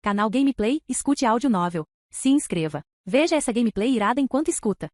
Canal Gameplay, escute áudio novel. Se inscreva. Veja essa gameplay irada enquanto escuta.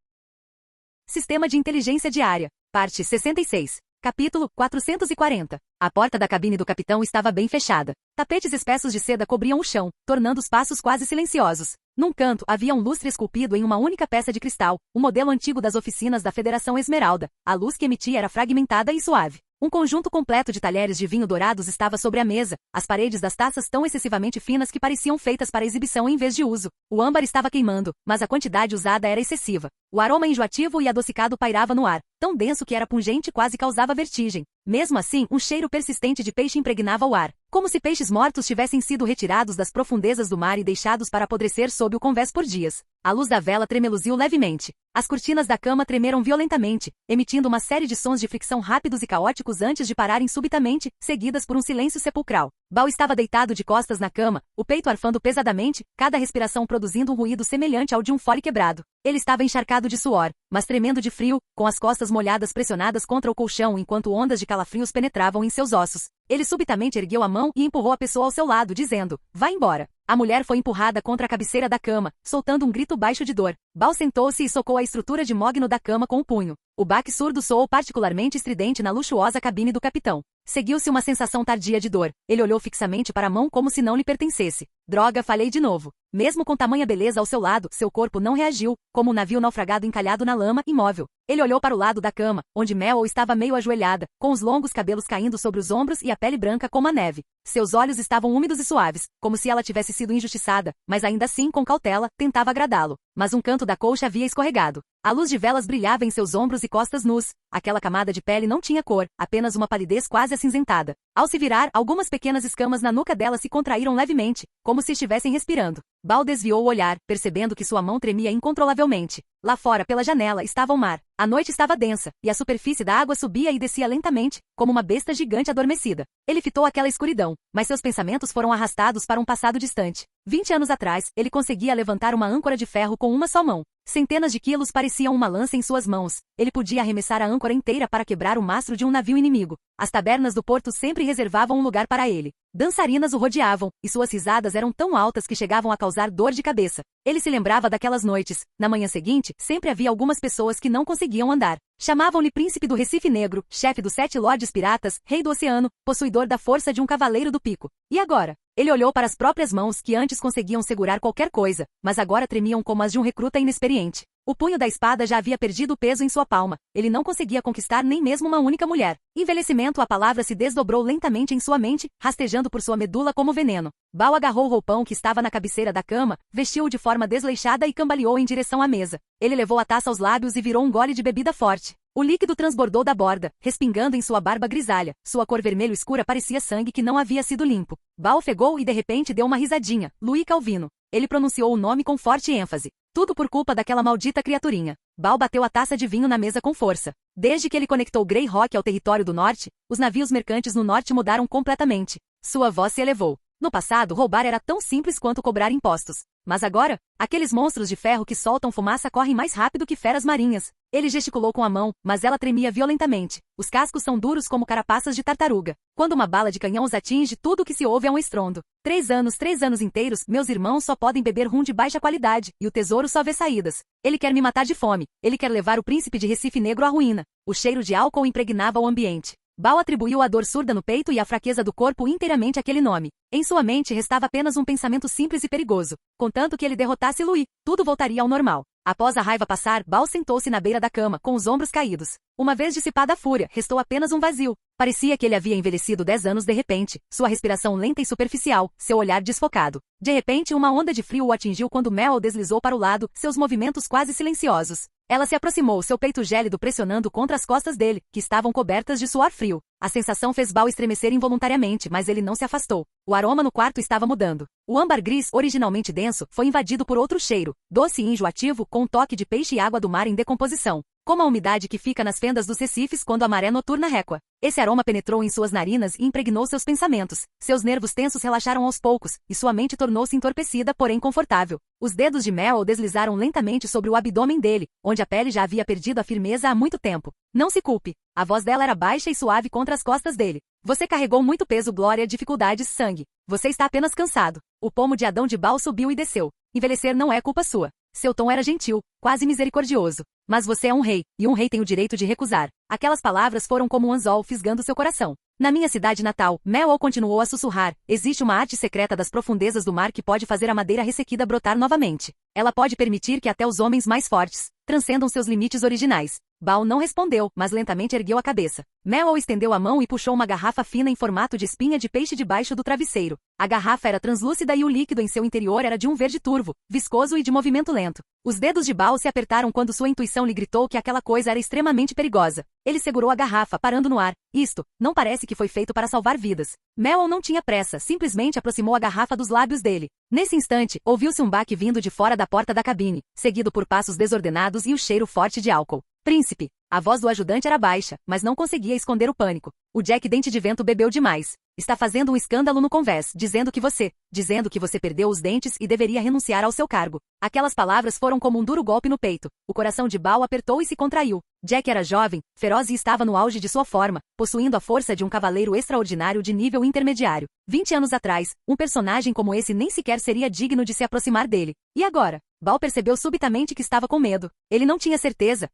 Sistema de Inteligência Diária. Parte 66. Capítulo 440. A porta da cabine do capitão estava bem fechada. Tapetes espessos de seda cobriam o chão, tornando os passos quase silenciosos. Num canto havia um lustre esculpido em uma única peça de cristal, o modelo antigo das oficinas da Federação Esmeralda. A luz que emitia era fragmentada e suave. Um conjunto completo de talheres de vinho dourados estava sobre a mesa, as paredes das taças tão excessivamente finas que pareciam feitas para exibição em vez de uso. O âmbar estava queimando, mas a quantidade usada era excessiva. O aroma enjoativo e adocicado pairava no ar, tão denso que era pungente e quase causava vertigem. Mesmo assim, um cheiro persistente de peixe impregnava o ar, como se peixes mortos tivessem sido retirados das profundezas do mar e deixados para apodrecer sob o convés por dias. A luz da vela tremeluziu levemente. As cortinas da cama tremeram violentamente, emitindo uma série de sons de fricção rápidos e caóticos antes de pararem subitamente, seguidas por um silêncio sepulcral. Bal estava deitado de costas na cama, o peito arfando pesadamente, cada respiração produzindo um ruído semelhante ao de um fole quebrado. Ele estava encharcado de suor, mas tremendo de frio, com as costas molhadas pressionadas contra o colchão enquanto ondas de calafrios penetravam em seus ossos. Ele subitamente ergueu a mão e empurrou a pessoa ao seu lado, dizendo: "Vá embora." A mulher foi empurrada contra a cabeceira da cama, soltando um grito baixo de dor. Bal sentou-se e socou a estrutura de mogno da cama com o punho. O baque surdo soou particularmente estridente na luxuosa cabine do capitão. Seguiu-se uma sensação tardia de dor. Ele olhou fixamente para a mão como se não lhe pertencesse. Droga, falhei de novo. Mesmo com tamanha beleza ao seu lado, seu corpo não reagiu, como um navio naufragado encalhado na lama, imóvel. Ele olhou para o lado da cama, onde Mel estava meio ajoelhada, com os longos cabelos caindo sobre os ombros e a pele branca como a neve. Seus olhos estavam úmidos e suaves, como se ela tivesse sido injustiçada, mas ainda assim, com cautela, tentava agradá-lo. Mas um canto da colcha havia escorregado. A luz de velas brilhava em seus ombros e costas nus. Aquela camada de pele não tinha cor, apenas uma palidez quase acinzentada. Ao se virar, algumas pequenas escamas na nuca dela se contraíram levemente, como se estivessem respirando. Bal desviou o olhar, percebendo que sua mão tremia incontrolavelmente. Lá fora, pela janela, estava o mar. A noite estava densa, e a superfície da água subia e descia lentamente, como uma besta gigante adormecida. Ele fitou aquela escuridão, mas seus pensamentos foram arrastados para um passado distante. 20 anos atrás, ele conseguia levantar uma âncora de ferro com uma só mão. Centenas de quilos pareciam uma lança em suas mãos. Ele podia arremessar a âncora inteira para quebrar o mastro de um navio inimigo. As tabernas do porto sempre reservavam um lugar para ele. Dançarinas o rodeavam, e suas risadas eram tão altas que chegavam a causar dor de cabeça. Ele se lembrava daquelas noites. Na manhã seguinte, sempre havia algumas pessoas que não conseguiam andar. Chamavam-lhe Príncipe do Recife Negro, chefe dos 7 lordes piratas, rei do oceano, possuidor da força de um cavaleiro do pico. E agora? Ele olhou para as próprias mãos que antes conseguiam segurar qualquer coisa, mas agora tremiam como as de um recruta inexperiente. O punho da espada já havia perdido o peso em sua palma. Ele não conseguia conquistar nem mesmo uma única mulher. Envelhecimento, a palavra se desdobrou lentamente em sua mente, rastejando por sua medula como veneno. Bal agarrou o roupão que estava na cabeceira da cama, vestiu-o de forma desleixada e cambaleou em direção à mesa. Ele levou a taça aos lábios e virou um gole de bebida forte. O líquido transbordou da borda, respingando em sua barba grisalha. Sua cor vermelho escura parecia sangue que não havia sido limpo. Bal ofegou e de repente deu uma risadinha. Louis Calvino. Ele pronunciou o nome com forte ênfase. Tudo por culpa daquela maldita criaturinha. Bal bateu a taça de vinho na mesa com força. Desde que ele conectou Greyhawk ao território do norte, os navios mercantes no norte mudaram completamente. Sua voz se elevou. No passado, roubar era tão simples quanto cobrar impostos. Mas agora, aqueles monstros de ferro que soltam fumaça correm mais rápido que feras marinhas. Ele gesticulou com a mão, mas ela tremia violentamente. Os cascos são duros como carapaças de tartaruga. Quando uma bala de canhão os atinge, tudo o que se ouve é um estrondo. 3 anos inteiros, meus irmãos só podem beber rum de baixa qualidade, e o tesouro só vê saídas. Ele quer me matar de fome. Ele quer levar o príncipe de Recife Negro à ruína. O cheiro de álcool impregnava o ambiente. Bal atribuiu a dor surda no peito e a fraqueza do corpo inteiramente àquele nome. Em sua mente restava apenas um pensamento simples e perigoso. Contanto que ele derrotasse Louis, tudo voltaria ao normal. Após a raiva passar, Bal sentou-se na beira da cama, com os ombros caídos. Uma vez dissipada a fúria, restou apenas um vazio. Parecia que ele havia envelhecido 10 anos de repente, sua respiração lenta e superficial, seu olhar desfocado. De repente, uma onda de frio o atingiu quando Mel deslizou para o lado, seus movimentos quase silenciosos. Ela se aproximou, seu peito gélido pressionando contra as costas dele, que estavam cobertas de suor frio. A sensação fez Bal estremecer involuntariamente, mas ele não se afastou. O aroma no quarto estava mudando. O âmbar gris, originalmente denso, foi invadido por outro cheiro, doce e enjoativo, com um toque de peixe e água do mar em decomposição. como a umidade que fica nas fendas dos recifes quando a maré noturna recua. Esse aroma penetrou em suas narinas e impregnou seus pensamentos. Seus nervos tensos relaxaram aos poucos, e sua mente tornou-se entorpecida, porém confortável. Os dedos de Mel deslizaram lentamente sobre o abdômen dele, onde a pele já havia perdido a firmeza há muito tempo. Não se culpe. A voz dela era baixa e suave contra as costas dele. Você carregou muito peso, glória, dificuldades, sangue. Você está apenas cansado. O pomo de Adão de Baal subiu e desceu. Envelhecer não é culpa sua. Seu tom era gentil, quase misericordioso. Mas você é um rei, e um rei tem o direito de recusar. Aquelas palavras foram como um anzol fisgando seu coração. Na minha cidade natal, Mel continuou a sussurrar, existe uma arte secreta das profundezas do mar que pode fazer a madeira ressequida brotar novamente. Ela pode permitir que até os homens mais fortes transcendam seus limites originais. Baal não respondeu, mas lentamente ergueu a cabeça. Mel estendeu a mão e puxou uma garrafa fina em formato de espinha de peixe debaixo do travesseiro. A garrafa era translúcida e o líquido em seu interior era de um verde turvo, viscoso e de movimento lento. Os dedos de Baal se apertaram quando sua intuição lhe gritou que aquela coisa era extremamente perigosa. Ele segurou a garrafa, parando no ar. Isto, não parece que foi feito para salvar vidas. Mel não tinha pressa, simplesmente aproximou a garrafa dos lábios dele. Nesse instante, ouviu-se um baque vindo de fora da porta da cabine, seguido por passos desordenados e o cheiro forte de álcool. Príncipe. A voz do ajudante era baixa, mas não conseguia esconder o pânico. O Jack Dente de Vento bebeu demais. Está fazendo um escândalo no convés, dizendo que você perdeu os dentes e deveria renunciar ao seu cargo. Aquelas palavras foram como um duro golpe no peito. O coração de Baal apertou e se contraiu. Jack era jovem, feroz e estava no auge de sua forma, possuindo a força de um cavaleiro extraordinário de nível intermediário. 20 anos atrás, um personagem como esse nem sequer seria digno de se aproximar dele. E agora? Baal percebeu subitamente que estava com medo. Ele não tinha certeza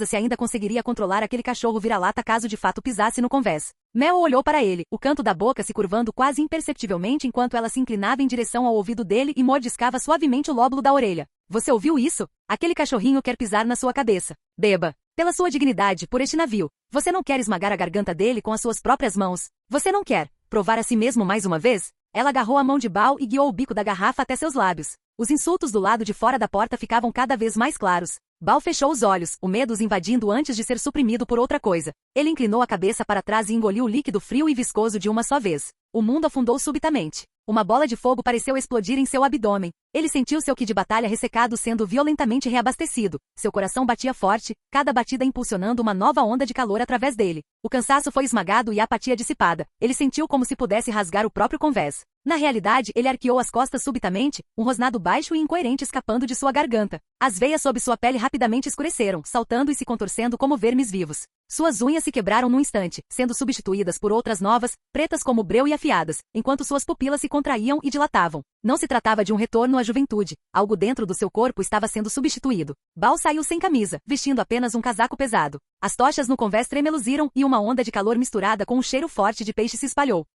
se ainda conseguiria controlar aquele cachorro vira-lata caso de fato pisasse no convés. Mel olhou para ele, o canto da boca se curvando quase imperceptivelmente enquanto ela se inclinava em direção ao ouvido dele e mordiscava suavemente o lóbulo da orelha. Você ouviu isso? Aquele cachorrinho quer pisar na sua cabeça. Beba. Pela sua dignidade, por este navio. Você não quer esmagar a garganta dele com as suas próprias mãos. Você não quer provar a si mesmo mais uma vez? Ela agarrou a mão de Baal e guiou o bico da garrafa até seus lábios. Os insultos do lado de fora da porta ficavam cada vez mais claros. Baal fechou os olhos, o medo os invadindo antes de ser suprimido por outra coisa. Ele inclinou a cabeça para trás e engoliu o líquido frio e viscoso de uma só vez. O mundo afundou subitamente. Uma bola de fogo pareceu explodir em seu abdômen. Ele sentiu seu ki de batalha ressecado sendo violentamente reabastecido. Seu coração batia forte, cada batida impulsionando uma nova onda de calor através dele. O cansaço foi esmagado e a apatia dissipada. Ele sentiu como se pudesse rasgar o próprio convés. Na realidade, ele arqueou as costas subitamente, um rosnado baixo e incoerente escapando de sua garganta. As veias sob sua pele rapidamente escureceram, saltando e se contorcendo como vermes vivos. Suas unhas se quebraram num instante, sendo substituídas por outras novas, pretas como breu e afiadas, enquanto suas pupilas se contraíam e dilatavam. Não se tratava de um retorno à juventude. Algo dentro do seu corpo estava sendo substituído. Baal saiu sem camisa, vestindo apenas um casaco pesado. As tochas no convés tremeluziram e uma onda de calor misturada com um cheiro forte de peixe se espalhou.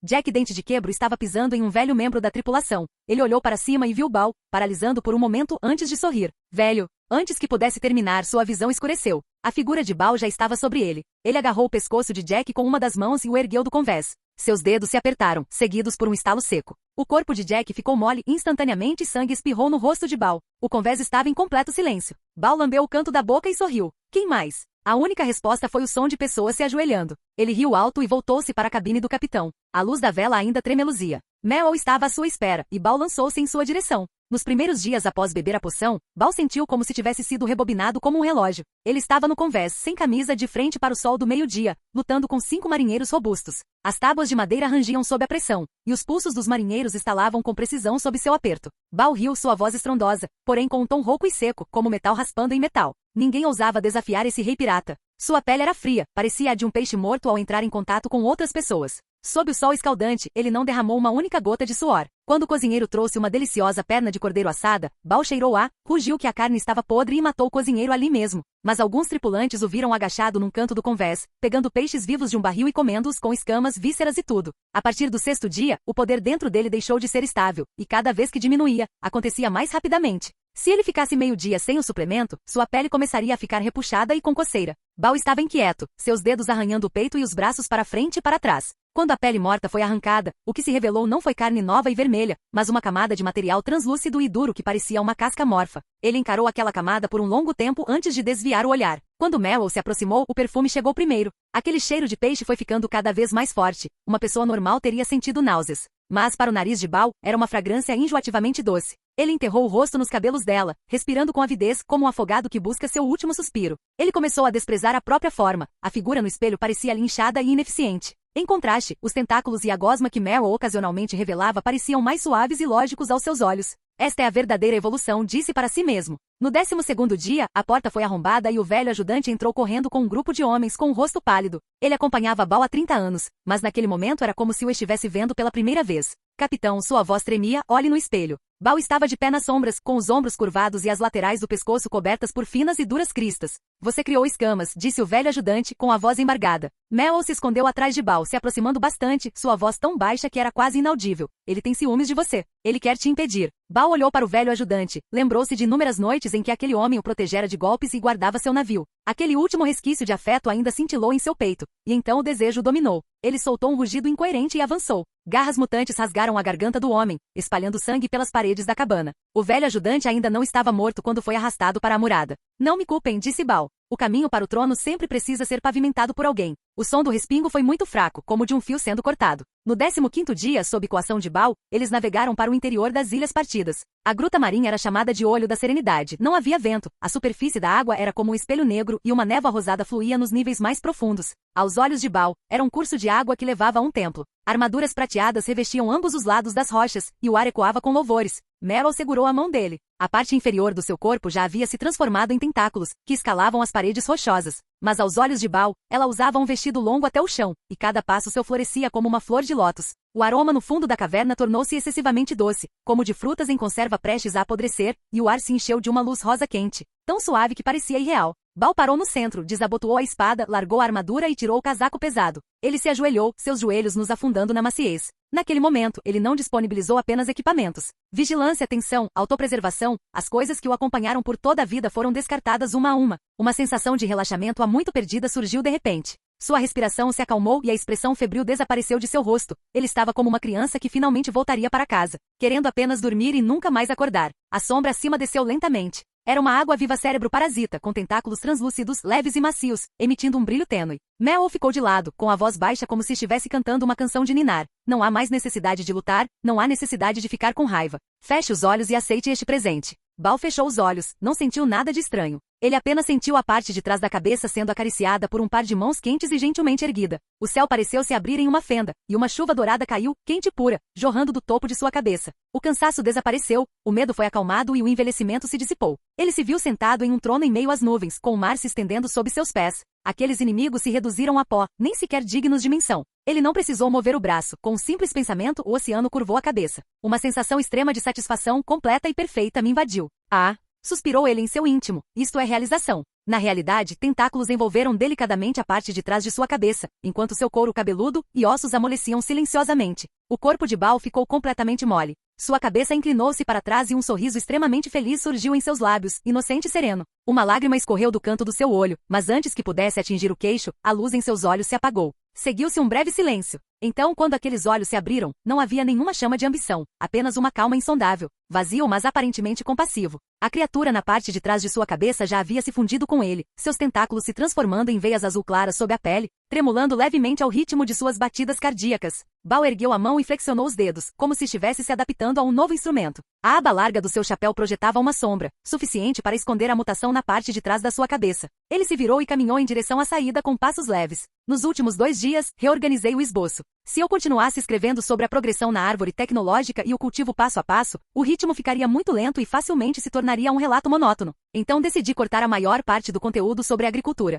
Jack Dente de Quebro estava pisando em um velho membro da tripulação. Ele olhou para cima e viu Baal, paralisando por um momento antes de sorrir. Velho. Antes que pudesse terminar, sua visão escureceu. A figura de Baal já estava sobre ele. Ele agarrou o pescoço de Jack com uma das mãos e o ergueu do convés. Seus dedos se apertaram, seguidos por um estalo seco. O corpo de Jack ficou mole instantaneamente e sangue espirrou no rosto de Baal. O convés estava em completo silêncio. Baal lambeu o canto da boca e sorriu. Quem mais? A única resposta foi o som de pessoas se ajoelhando. Ele riu alto e voltou-se para a cabine do capitão. A luz da vela ainda tremeluzia. Mel estava à sua espera, e Baal lançou-se em sua direção. Nos primeiros dias após beber a poção, Baal sentiu como se tivesse sido rebobinado como um relógio. Ele estava no convés, sem camisa, de frente para o sol do meio-dia, lutando com 5 marinheiros robustos. As tábuas de madeira rangiam sob a pressão, e os pulsos dos marinheiros estalavam com precisão sob seu aperto. Baal riu sua voz estrondosa, porém com um tom rouco e seco, como metal raspando em metal. Ninguém ousava desafiar esse rei pirata. Sua pele era fria, parecia a de um peixe morto ao entrar em contato com outras pessoas. Sob o sol escaldante, ele não derramou uma única gota de suor. Quando o cozinheiro trouxe uma deliciosa perna de cordeiro assada, Baal cheirou rugiu que a carne estava podre e matou o cozinheiro ali mesmo. Mas alguns tripulantes o viram agachado num canto do convés, pegando peixes vivos de um barril e comendo-os com escamas, vísceras e tudo. A partir do 6º dia, o poder dentro dele deixou de ser estável, e cada vez que diminuía, acontecia mais rapidamente. Se ele ficasse meio-dia sem o suplemento, sua pele começaria a ficar repuxada e com coceira. Baal estava inquieto, seus dedos arranhando o peito e os braços para frente e para trás. Quando a pele morta foi arrancada, o que se revelou não foi carne nova e vermelha, mas uma camada de material translúcido e duro que parecia uma casca morfa. Ele encarou aquela camada por um longo tempo antes de desviar o olhar. Quando Mel se aproximou, o perfume chegou primeiro. Aquele cheiro de peixe foi ficando cada vez mais forte. Uma pessoa normal teria sentido náuseas. Mas para o nariz de Bao, era uma fragrância enjoativamente doce. Ele enterrou o rosto nos cabelos dela, respirando com avidez como um afogado que busca seu último suspiro. Ele começou a desprezar a própria forma. A figura no espelho parecia linchada e ineficiente. Em contraste, os tentáculos e a gosma que Meryl ocasionalmente revelava pareciam mais suaves e lógicos aos seus olhos. Esta é a verdadeira evolução, disse para si mesmo. No 12º dia, a porta foi arrombada e o velho ajudante entrou correndo com um grupo de homens com um rosto pálido. Ele acompanhava Bao há 30 anos, mas naquele momento era como se o estivesse vendo pela primeira vez. Capitão, sua voz tremia, olhe no espelho. Bao estava de pé nas sombras, com os ombros curvados e as laterais do pescoço cobertas por finas e duras cristas. Você criou escamas, disse o velho ajudante, com a voz embargada. Meryl se escondeu atrás de Bao, se aproximando bastante, sua voz tão baixa que era quase inaudível. Ele tem ciúmes de você. Ele quer te impedir. Bao olhou para o velho ajudante. Lembrou-se de inúmeras noites em que aquele homem o protegera de golpes e guardava seu navio. Aquele último resquício de afeto ainda cintilou em seu peito. E então o desejo o dominou. Ele soltou um rugido incoerente e avançou. Garras mutantes rasgaram a garganta do homem, espalhando sangue pelas paredes da cabana. O velho ajudante ainda não estava morto quando foi arrastado para a murada. Não me culpem, disse Bao. O caminho para o trono sempre precisa ser pavimentado por alguém. O som do respingo foi muito fraco, como de um fio sendo cortado. No 15º dia, sob coação de Bao, eles navegaram para o interior das Ilhas Partidas. A gruta marinha era chamada de Olho da Serenidade. Não havia vento, a superfície da água era como um espelho negro e uma névoa rosada fluía nos níveis mais profundos. Aos olhos de Bao, era um curso de água que levava a um templo. Armaduras prateadas revestiam ambos os lados das rochas, e o ar ecoava com louvores. Meryl segurou a mão dele. A parte inferior do seu corpo já havia se transformado em tentáculos, que escalavam as paredes rochosas. Mas aos olhos de Bao, ela usava um vestido longo até o chão, e cada passo seu florescia como uma flor de lótus. O aroma no fundo da caverna tornou-se excessivamente doce, como de frutas em conserva prestes a apodrecer, e o ar se encheu de uma luz rosa quente, tão suave que parecia irreal. Bao parou no centro, desabotoou a espada, largou a armadura e tirou o casaco pesado. Ele se ajoelhou, seus joelhos nos afundando na maciez. Naquele momento, ele não disponibilizou apenas equipamentos. Vigilância, tensão, autopreservação, as coisas que o acompanharam por toda a vida foram descartadas uma a uma. Uma sensação de relaxamento há muito perdida surgiu de repente. Sua respiração se acalmou e a expressão febril desapareceu de seu rosto. Ele estava como uma criança que finalmente voltaria para casa, querendo apenas dormir e nunca mais acordar. A sombra acima desceu lentamente. Era uma água-viva cérebro parasita, com tentáculos translúcidos, leves e macios, emitindo um brilho tênue. Meryl ficou de lado, com a voz baixa como se estivesse cantando uma canção de ninar. Não há mais necessidade de lutar, não há necessidade de ficar com raiva. Feche os olhos e aceite este presente. Bao fechou os olhos, não sentiu nada de estranho. Ele apenas sentiu a parte de trás da cabeça sendo acariciada por um par de mãos quentes e gentilmente erguida. O céu pareceu se abrir em uma fenda, e uma chuva dourada caiu, quente e pura, jorrando do topo de sua cabeça. O cansaço desapareceu, o medo foi acalmado e o envelhecimento se dissipou. Ele se viu sentado em um trono em meio às nuvens, com o mar se estendendo sob seus pés. Aqueles inimigos se reduziram a pó, nem sequer dignos de menção. Ele não precisou mover o braço, com um simples pensamento o oceano curvou a cabeça. Uma sensação extrema de satisfação completa e perfeita me invadiu. Ah! Suspirou ele em seu íntimo, isto é realização. Na realidade, tentáculos envolveram delicadamente a parte de trás de sua cabeça, enquanto seu couro cabeludo e ossos amoleciam silenciosamente. O corpo de Bao ficou completamente mole. Sua cabeça inclinou-se para trás e um sorriso extremamente feliz surgiu em seus lábios, inocente e sereno. Uma lágrima escorreu do canto do seu olho, mas antes que pudesse atingir o queixo, a luz em seus olhos se apagou. Seguiu-se um breve silêncio. Então, quando aqueles olhos se abriram, não havia nenhuma chama de ambição, apenas uma calma insondável, vazio mas aparentemente compassivo. A criatura na parte de trás de sua cabeça já havia se fundido com ele, seus tentáculos se transformando em veias azul claras sob a pele, tremulando levemente ao ritmo de suas batidas cardíacas. Bao ergueu a mão e flexionou os dedos, como se estivesse se adaptando a um novo instrumento. A aba larga do seu chapéu projetava uma sombra, suficiente para esconder a mutação na parte de trás da sua cabeça. Ele se virou e caminhou em direção à saída com passos leves. Nos últimos 2 dias, reorganizei o esboço. Se eu continuasse escrevendo sobre a progressão na árvore tecnológica e o cultivo passo a passo, o ritmo ficaria muito lento e facilmente se tornaria um relato monótono. Então decidi cortar a maior parte do conteúdo sobre a agricultura.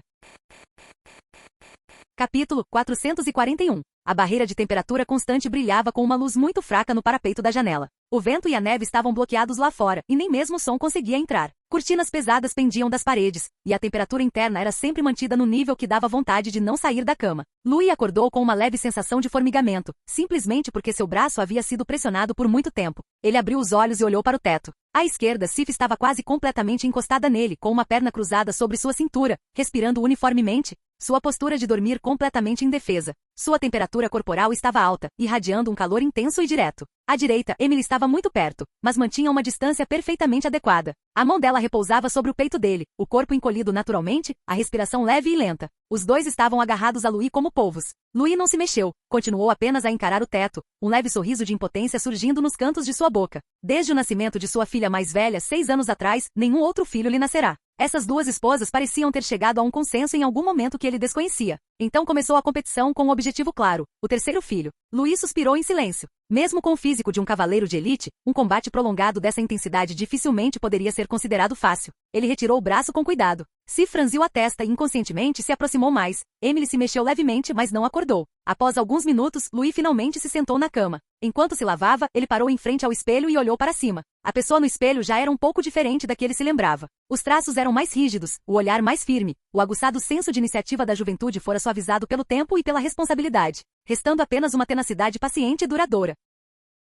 Capítulo 441. A barreira de temperatura constante brilhava com uma luz muito fraca no parapeito da janela. O vento e a neve estavam bloqueados lá fora, e nem mesmo o som conseguia entrar. Cortinas pesadas pendiam das paredes, e a temperatura interna era sempre mantida no nível que dava vontade de não sair da cama. Louis acordou com uma leve sensação de formigamento, simplesmente porque seu braço havia sido pressionado por muito tempo. Ele abriu os olhos e olhou para o teto. À esquerda, Sif estava quase completamente encostada nele, com uma perna cruzada sobre sua cintura, respirando uniformemente. Sua postura de dormir completamente indefesa. Sua temperatura corporal estava alta, irradiando um calor intenso e direto. À direita, Emily estava muito perto, mas mantinha uma distância perfeitamente adequada. A mão dela repousava sobre o peito dele, o corpo encolhido naturalmente, a respiração leve e lenta. Os dois estavam agarrados a Louis como polvos. Louis não se mexeu, continuou apenas a encarar o teto, um leve sorriso de impotência surgindo nos cantos de sua boca. Desde o nascimento de sua filha mais velha, 6 anos atrás, nenhum outro filho lhe nascerá. Essas duas esposas pareciam ter chegado a um consenso em algum momento que ele desconhecia. Então começou a competição com um objetivo claro, o terceiro filho. Louis suspirou em silêncio. Mesmo com o físico de um cavaleiro de elite, um combate prolongado dessa intensidade dificilmente poderia ser considerado fácil. Ele retirou o braço com cuidado. Se franziu a testa e inconscientemente se aproximou mais. Emily se mexeu levemente, mas não acordou. Após alguns minutos, Louis finalmente se sentou na cama. Enquanto se lavava, ele parou em frente ao espelho e olhou para cima. A pessoa no espelho já era um pouco diferente da que ele se lembrava. Os traços eram mais rígidos, o olhar mais firme. O aguçado senso de iniciativa da juventude fora suavizado pelo tempo e pela responsabilidade, restando apenas uma tenacidade paciente e duradoura.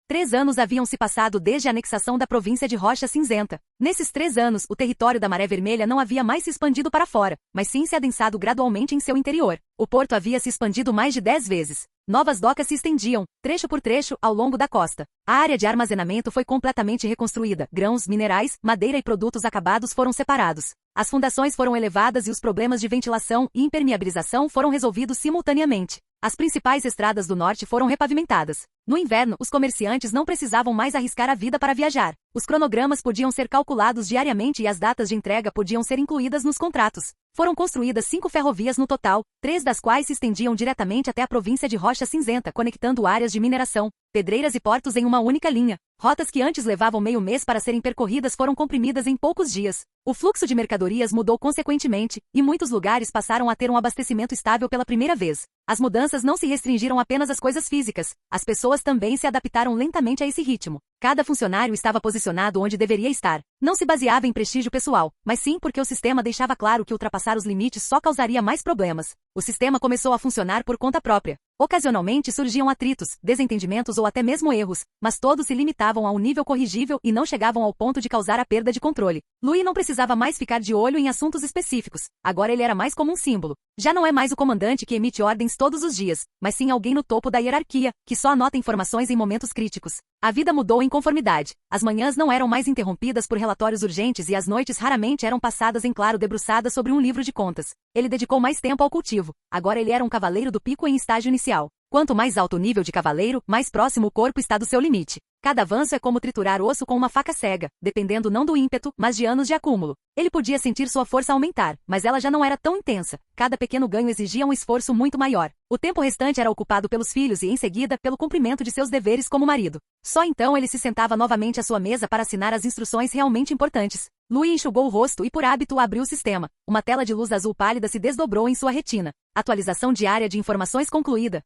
3 anos haviam se passado desde a anexação da província de Rocha Cinzenta. Nesses 3 anos, o território da Maré Vermelha não havia mais se expandido para fora, mas sim se adensado gradualmente em seu interior. O porto havia se expandido mais de 10 vezes. Novas docas se estendiam, trecho por trecho, ao longo da costa. A área de armazenamento foi completamente reconstruída. Grãos, minerais, madeira e produtos acabados foram separados. As fundações foram elevadas e os problemas de ventilação e impermeabilização foram resolvidos simultaneamente. As principais estradas do norte foram repavimentadas. No inverno, os comerciantes não precisavam mais arriscar a vida para viajar. Os cronogramas podiam ser calculados diariamente e as datas de entrega podiam ser incluídas nos contratos. Foram construídas 5 ferrovias no total, 3 das quais se estendiam diretamente até a província de Rocha Cinzenta, conectando áreas de mineração, pedreiras e portos em uma única linha. Rotas que antes levavam meio mês para serem percorridas foram comprimidas em poucos dias. O fluxo de mercadorias mudou consequentemente, e muitos lugares passaram a ter um abastecimento estável pela primeira vez. As mudanças não se restringiram apenas às coisas físicas, as pessoas também se adaptaram lentamente a esse ritmo. Cada funcionário estava posicionado onde deveria estar. Não se baseava em prestígio pessoal, mas sim porque o sistema deixava claro que ultrapassar os limites só causaria mais problemas. O sistema começou a funcionar por conta própria. Ocasionalmente surgiam atritos, desentendimentos ou até mesmo erros, mas todos se limitavam a um nível corrigível e não chegavam ao ponto de causar a perda de controle. Louis não precisava mais ficar de olho em assuntos específicos. Agora ele era mais como um símbolo. Já não é mais o comandante que emite ordens todos os dias, mas sim alguém no topo da hierarquia, que só anota informações em momentos críticos. A vida mudou em conformidade. As manhãs não eram mais interrompidas por relatórios urgentes e as noites raramente eram passadas em claro debruçadas sobre um livro de contas. Ele dedicou mais tempo ao cultivo. Agora ele era um cavaleiro do pico em estágio inicial. Quanto mais alto o nível de cavaleiro, mais próximo o corpo está do seu limite. Cada avanço é como triturar osso com uma faca cega, dependendo não do ímpeto, mas de anos de acúmulo. Ele podia sentir sua força aumentar, mas ela já não era tão intensa. Cada pequeno ganho exigia um esforço muito maior. O tempo restante era ocupado pelos filhos e, em seguida, pelo cumprimento de seus deveres como marido. Só então ele se sentava novamente à sua mesa para assinar as instruções realmente importantes. Louis enxugou o rosto e, por hábito, abriu o sistema. Uma tela de luz azul pálida se desdobrou em sua retina. Atualização diária de informações concluída.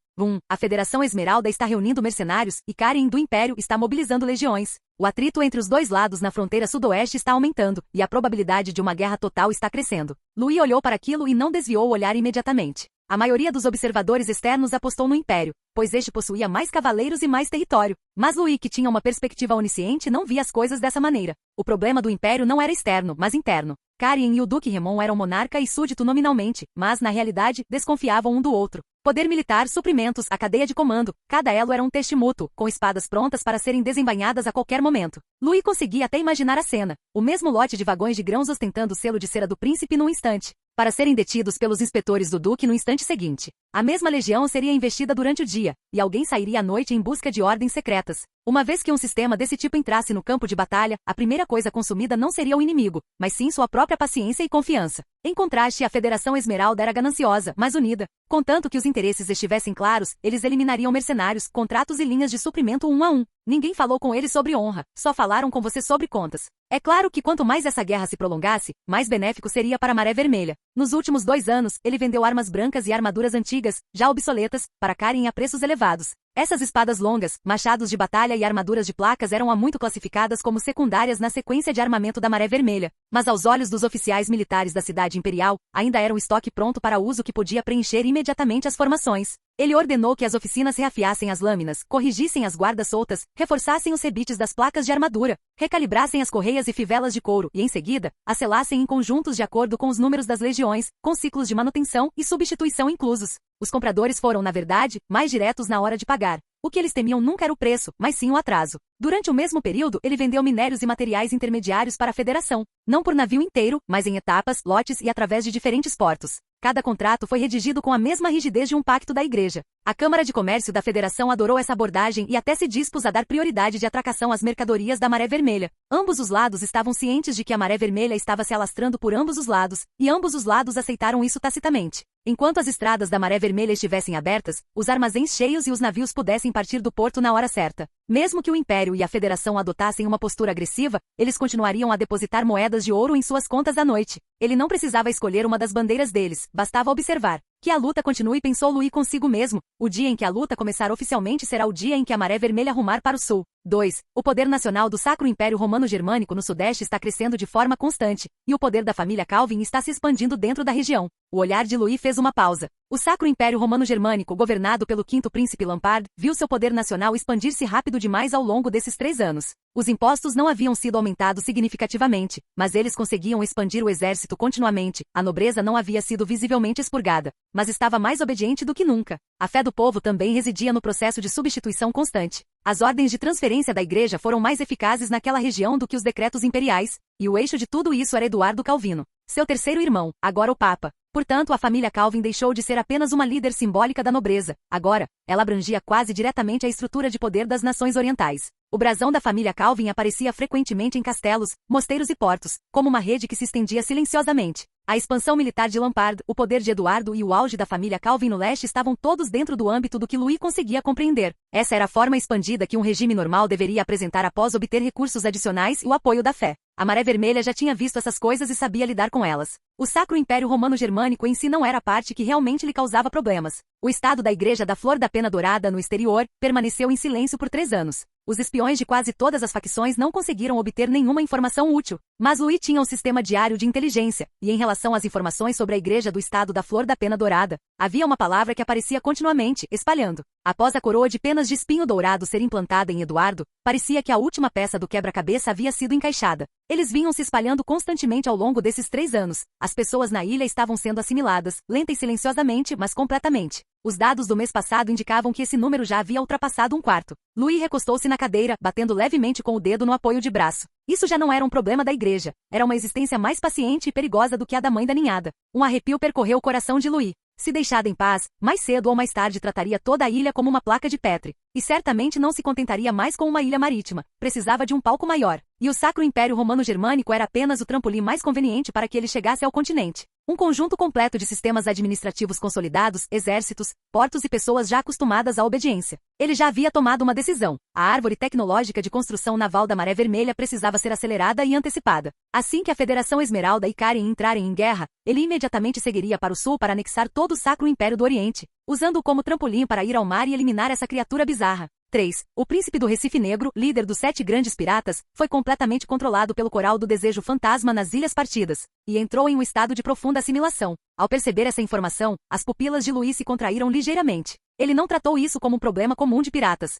A Federação Esmeralda está reunindo mercenários e Karen do Império está mobilizando legiões. O atrito entre os dois lados na fronteira sudoeste está aumentando, e a probabilidade de uma guerra total está crescendo. Louis olhou para aquilo e não desviou o olhar imediatamente. A maioria dos observadores externos apostou no Império, pois este possuía mais cavaleiros e mais território. Mas Louis, que tinha uma perspectiva onisciente, não via as coisas dessa maneira. O problema do Império não era externo, mas interno. Karen e o Duque Raymond eram monarca e súdito nominalmente, mas, na realidade, desconfiavam um do outro. Poder militar, suprimentos, a cadeia de comando, cada elo era um teste mútuo, com espadas prontas para serem desembainhadas a qualquer momento. Louis conseguia até imaginar a cena, o mesmo lote de vagões de grãos ostentando o selo de cera do príncipe num instante, para serem detidos pelos inspetores do Duque no instante seguinte. A mesma legião seria investida durante o dia, e alguém sairia à noite em busca de ordens secretas. Uma vez que um sistema desse tipo entrasse no campo de batalha, a primeira coisa consumida não seria o inimigo, mas sim sua própria paciência e confiança. Em contraste, a Federação Esmeralda era gananciosa, mas unida. Contanto que os interesses estivessem claros, eles eliminariam mercenários, contratos e linhas de suprimento um a um. Ninguém falou com eles sobre honra, só falaram com você sobre contas. É claro que quanto mais essa guerra se prolongasse, mais benéfico seria para a Maré Vermelha. Nos últimos 2 anos, ele vendeu armas brancas e armaduras antigas, já obsoletas, para Karen a preços elevados. Essas espadas longas, machados de batalha e armaduras de placas eram há muito classificadas como secundárias na sequência de armamento da Maré Vermelha, mas aos olhos dos oficiais militares da cidade imperial, ainda era um estoque pronto para uso que podia preencher imediatamente as formações. Ele ordenou que as oficinas reafiassem as lâminas, corrigissem as guardas soltas, reforçassem os rebites das placas de armadura, recalibrassem as correias e fivelas de couro e, em seguida, as selassem em conjuntos de acordo com os números das legiões, com ciclos de manutenção e substituição inclusos. Os compradores foram, na verdade, mais diretos na hora de pagar. O que eles temiam nunca era o preço, mas sim o atraso. Durante o mesmo período, ele vendeu minérios e materiais intermediários para a Federação, não por navio inteiro, mas em etapas, lotes e através de diferentes portos. Cada contrato foi redigido com a mesma rigidez de um pacto da Igreja. A Câmara de Comércio da Federação adorou essa abordagem e até se dispôs a dar prioridade de atracação às mercadorias da Maré Vermelha. Ambos os lados estavam cientes de que a Maré Vermelha estava se alastrando por ambos os lados, e ambos os lados aceitaram isso tacitamente. Enquanto as estradas da Maré Vermelha estivessem abertas, os armazéns cheios e os navios pudessem partir do porto na hora certa. Mesmo que o Império e a Federação adotassem uma postura agressiva, eles continuariam a depositar moedas de ouro em suas contas à noite. Ele não precisava escolher uma das bandeiras deles, bastava observar. Que a luta continue, pensou Louis consigo mesmo. O dia em que a luta começar oficialmente será o dia em que a Maré Vermelha rumar para o sul. 2. O poder nacional do Sacro Império Romano-Germânico no Sudeste está crescendo de forma constante, e o poder da família Calvin está se expandindo dentro da região. O olhar de Louis fez uma pausa. O Sacro Império Romano-Germânico, governado pelo quinto príncipe Lampard, viu seu poder nacional expandir-se rápido demais ao longo desses 3 anos. Os impostos não haviam sido aumentados significativamente, mas eles conseguiam expandir o exército continuamente. A nobreza não havia sido visivelmente expurgada, mas estava mais obediente do que nunca. A fé do povo também residia no processo de substituição constante. As ordens de transferência da Igreja foram mais eficazes naquela região do que os decretos imperiais, e o eixo de tudo isso era Eduardo Calvino, seu terceiro irmão, agora o Papa. Portanto, a família Calvin deixou de ser apenas uma líder simbólica da nobreza. Agora, ela abrangia quase diretamente a estrutura de poder das nações orientais. O brasão da família Calvin aparecia frequentemente em castelos, mosteiros e portos, como uma rede que se estendia silenciosamente. A expansão militar de Lampard, o poder de Eduardo e o auge da família Calvin no leste estavam todos dentro do âmbito do que Louis conseguia compreender. Essa era a forma expandida que um regime normal deveria apresentar após obter recursos adicionais e o apoio da fé. A Maré Vermelha já tinha visto essas coisas e sabia lidar com elas. O Sacro Império Romano-Germânico em si não era a parte que realmente lhe causava problemas. O estado da Igreja da Flor da Pena Dourada no exterior permaneceu em silêncio por 3 anos. Os espiões de quase todas as facções não conseguiram obter nenhuma informação útil, mas Louis tinha um sistema diário de inteligência, e em relação às informações sobre a Igreja do Estado da Flor da Pena Dourada, havia uma palavra que aparecia continuamente, espalhando. Após a coroa de penas de espinho dourado ser implantada em Eduardo, parecia que a última peça do quebra-cabeça havia sido encaixada. Eles vinham se espalhando constantemente ao longo desses 3 anos. As pessoas na ilha estavam sendo assimiladas, lenta e silenciosamente, mas completamente. Os dados do mês passado indicavam que esse número já havia ultrapassado 1/4. Louis recostou-se na cadeira, batendo levemente com o dedo no apoio de braço. Isso já não era um problema da Igreja. Era uma existência mais paciente e perigosa do que a da mãe da ninhada. Um arrepio percorreu o coração de Louis. Se deixada em paz, mais cedo ou mais tarde trataria toda a ilha como uma placa de Petri. E certamente não se contentaria mais com uma ilha marítima. Precisava de um palco maior. E o Sacro Império Romano-Germânico era apenas o trampolim mais conveniente para que ele chegasse ao continente. Um conjunto completo de sistemas administrativos consolidados, exércitos, portos e pessoas já acostumadas à obediência. Ele já havia tomado uma decisão. A árvore tecnológica de construção naval da Maré Vermelha precisava ser acelerada e antecipada. Assim que a Federação Esmeralda e Karen entrarem em guerra, ele imediatamente seguiria para o sul para anexar todo o Sacro Império do Oriente, usando-o como trampolim para ir ao mar e eliminar essa criatura bizarra. 3. O príncipe do Recife Negro, líder dos 7 grandes piratas, foi completamente controlado pelo coral do desejo fantasma nas Ilhas Partidas, e entrou em um estado de profunda assimilação. Ao perceber essa informação, as pupilas de Louis se contraíram ligeiramente. Ele não tratou isso como um problema comum de piratas.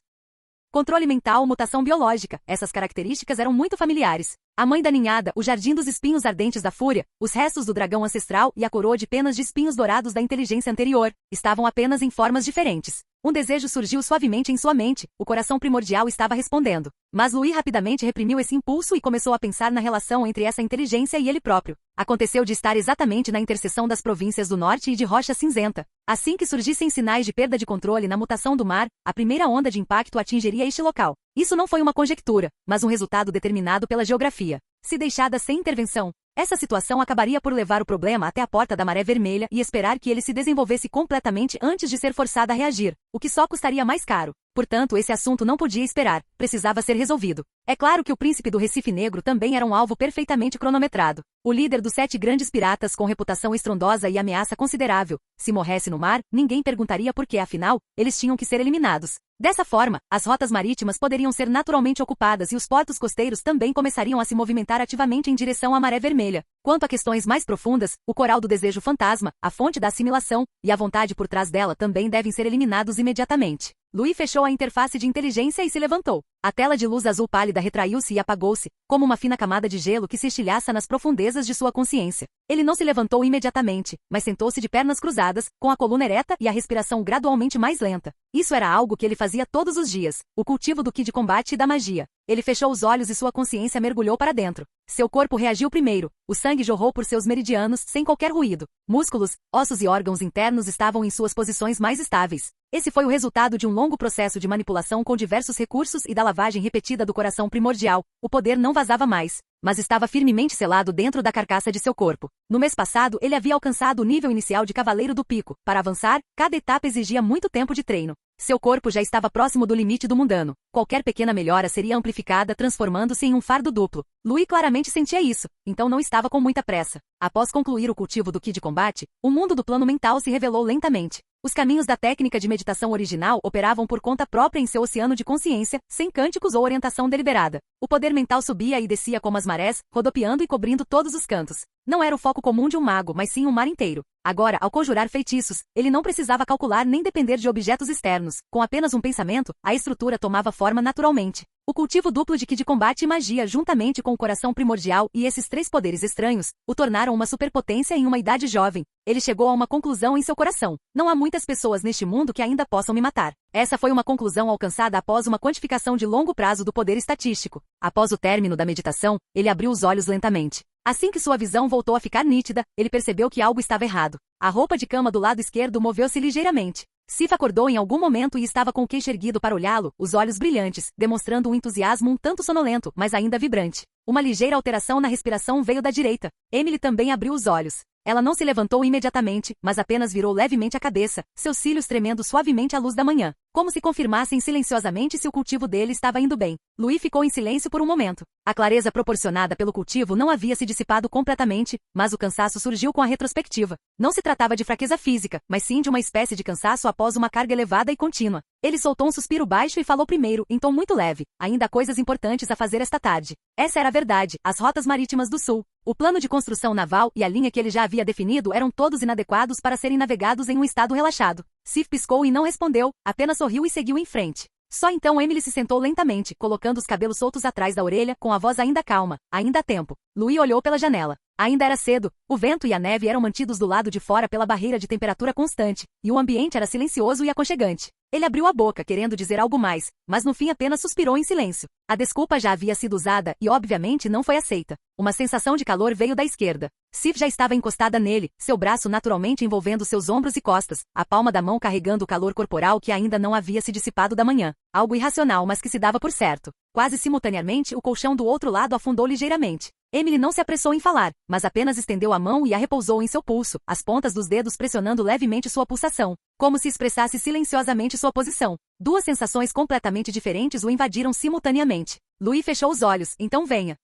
Controle mental, mutação biológica, essas características eram muito familiares. A mãe da ninhada, o jardim dos espinhos ardentes da fúria, os restos do dragão ancestral e a coroa de penas de espinhos dourados da inteligência anterior, estavam apenas em formas diferentes. Um desejo surgiu suavemente em sua mente, o coração primordial estava respondendo. Mas Louis rapidamente reprimiu esse impulso e começou a pensar na relação entre essa inteligência e ele próprio. Aconteceu de estar exatamente na interseção das províncias do norte e de Rocha Cinzenta. Assim que surgissem sinais de perda de controle na mutação do mar, a primeira onda de impacto atingiria este local. Isso não foi uma conjectura, mas um resultado determinado pela geografia. Se deixada sem intervenção, essa situação acabaria por levar o problema até a porta da Maré Vermelha e esperar que ele se desenvolvesse completamente antes de ser forçada a reagir, o que só custaria mais caro. Portanto, esse assunto não podia esperar, precisava ser resolvido. É claro que o príncipe do Recife Negro também era um alvo perfeitamente cronometrado. O líder dos 7 grandes piratas com reputação estrondosa e ameaça considerável. Se morresse no mar, ninguém perguntaria por que, afinal, eles tinham que ser eliminados. Dessa forma, as rotas marítimas poderiam ser naturalmente ocupadas e os portos costeiros também começariam a se movimentar ativamente em direção à Maré Vermelha. Quanto a questões mais profundas, o coral do desejo fantasma, a fonte da assimilação, e a vontade por trás dela também devem ser eliminados imediatamente. Louis fechou a interface de inteligência e se levantou. A tela de luz azul pálida retraiu-se e apagou-se, como uma fina camada de gelo que se estilhaça nas profundezas de sua consciência. Ele não se levantou imediatamente, mas sentou-se de pernas cruzadas, com a coluna ereta e a respiração gradualmente mais lenta. Isso era algo que ele fazia todos os dias, o cultivo do ki de combate e da magia. Ele fechou os olhos e sua consciência mergulhou para dentro. Seu corpo reagiu primeiro, o sangue jorrou por seus meridianos sem qualquer ruído. Músculos, ossos e órgãos internos estavam em suas posições mais estáveis. Esse foi o resultado de um longo processo de manipulação com diversos recursos e da lavagem repetida do coração primordial. O poder não vazava mais, mas estava firmemente selado dentro da carcaça de seu corpo. No mês passado, ele havia alcançado o nível inicial de Cavaleiro do Pico. Para avançar, cada etapa exigia muito tempo de treino. Seu corpo já estava próximo do limite do mundano. Qualquer pequena melhora seria amplificada, transformando-se em um fardo duplo. Louis claramente sentia isso, então não estava com muita pressa. Após concluir o cultivo do ki de combate, o mundo do plano mental se revelou lentamente. Os caminhos da técnica de meditação original operavam por conta própria em seu oceano de consciência, sem cânticos ou orientação deliberada. O poder mental subia e descia como as marés, rodopiando e cobrindo todos os cantos. Não era o foco comum de um mago, mas sim um mar inteiro. Agora, ao conjurar feitiços, ele não precisava calcular nem depender de objetos externos. Com apenas um pensamento, a estrutura tomava forma naturalmente. O cultivo duplo de ki de combate e magia juntamente com o coração primordial e esses três poderes estranhos, o tornaram uma superpotência em uma idade jovem. Ele chegou a uma conclusão em seu coração. Não há muitas pessoas neste mundo que ainda possam me matar. Essa foi uma conclusão alcançada após uma quantificação de longo prazo do poder estatístico. Após o término da meditação, ele abriu os olhos lentamente. Assim que sua visão voltou a ficar nítida, ele percebeu que algo estava errado. A roupa de cama do lado esquerdo moveu-se ligeiramente. Sif acordou em algum momento e estava com o queixo erguido para olhá-lo, os olhos brilhantes, demonstrando um entusiasmo um tanto sonolento, mas ainda vibrante. Uma ligeira alteração na respiração veio da direita. Emily também abriu os olhos. Ela não se levantou imediatamente, mas apenas virou levemente a cabeça, seus cílios tremendo suavemente à luz da manhã, como se confirmassem silenciosamente se o cultivo dele estava indo bem. Louis ficou em silêncio por um momento. A clareza proporcionada pelo cultivo não havia se dissipado completamente, mas o cansaço surgiu com a retrospectiva. Não se tratava de fraqueza física, mas sim de uma espécie de cansaço após uma carga elevada e contínua. Ele soltou um suspiro baixo e falou primeiro, em tom muito leve. Ainda há coisas importantes a fazer esta tarde. Essa era a verdade, as rotas marítimas do sul. O plano de construção naval e a linha que ele já havia definido eram todos inadequados para serem navegados em um estado relaxado. Sif piscou e não respondeu, apenas sorriu e seguiu em frente. Só então Emily se sentou lentamente, colocando os cabelos soltos atrás da orelha, com a voz ainda calma. Ainda há tempo. Louis olhou pela janela. Ainda era cedo, o vento e a neve eram mantidos do lado de fora pela barreira de temperatura constante, e o ambiente era silencioso e aconchegante. Ele abriu a boca, querendo dizer algo mais, mas no fim apenas suspirou em silêncio. A desculpa já havia sido usada e obviamente não foi aceita. Uma sensação de calor veio da esquerda. Sif já estava encostada nele, seu braço naturalmente envolvendo seus ombros e costas, a palma da mão carregando o calor corporal que ainda não havia se dissipado da manhã. Algo irracional, mas que se dava por certo. Quase simultaneamente, o colchão do outro lado afundou ligeiramente. Emily não se apressou em falar, mas apenas estendeu a mão e a repousou em seu pulso, as pontas dos dedos pressionando levemente sua pulsação, como se expressasse silenciosamente sua posição. Duas sensações completamente diferentes o invadiram simultaneamente. Louis fechou os olhos, então venha.